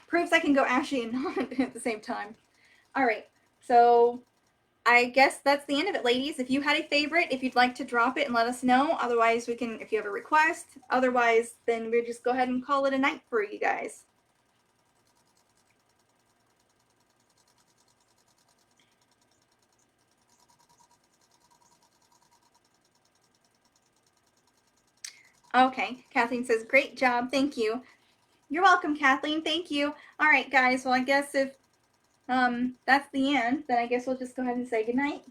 proves I can go ashy and not at the same time. All right. So I guess that's the end of it, ladies. If you had a favorite, if you'd like to drop it and let us know. Otherwise, we can, if you have a request. Otherwise, then we'll just go ahead and call it a night for you guys. Okay, Kathleen says, great job. Thank you. You're welcome, Kathleen. Thank you. All right, guys. Well, I guess if that's the end, then I guess we'll just go ahead and say goodnight.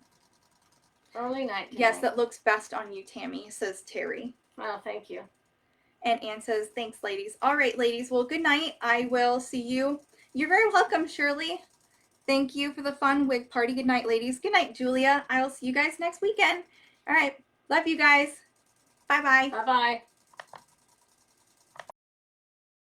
Early night tonight. Yes, that looks best on you, Tammy, says Terry. Well, thank you. And Anne says, thanks, ladies. All right, ladies. Well, good night. I will see you. You're very welcome, Shirley. Thank you for the fun wig party. Good night, ladies. Good night, Julia. I will see you guys next weekend. All right. Love you guys. Bye-bye. Bye-bye.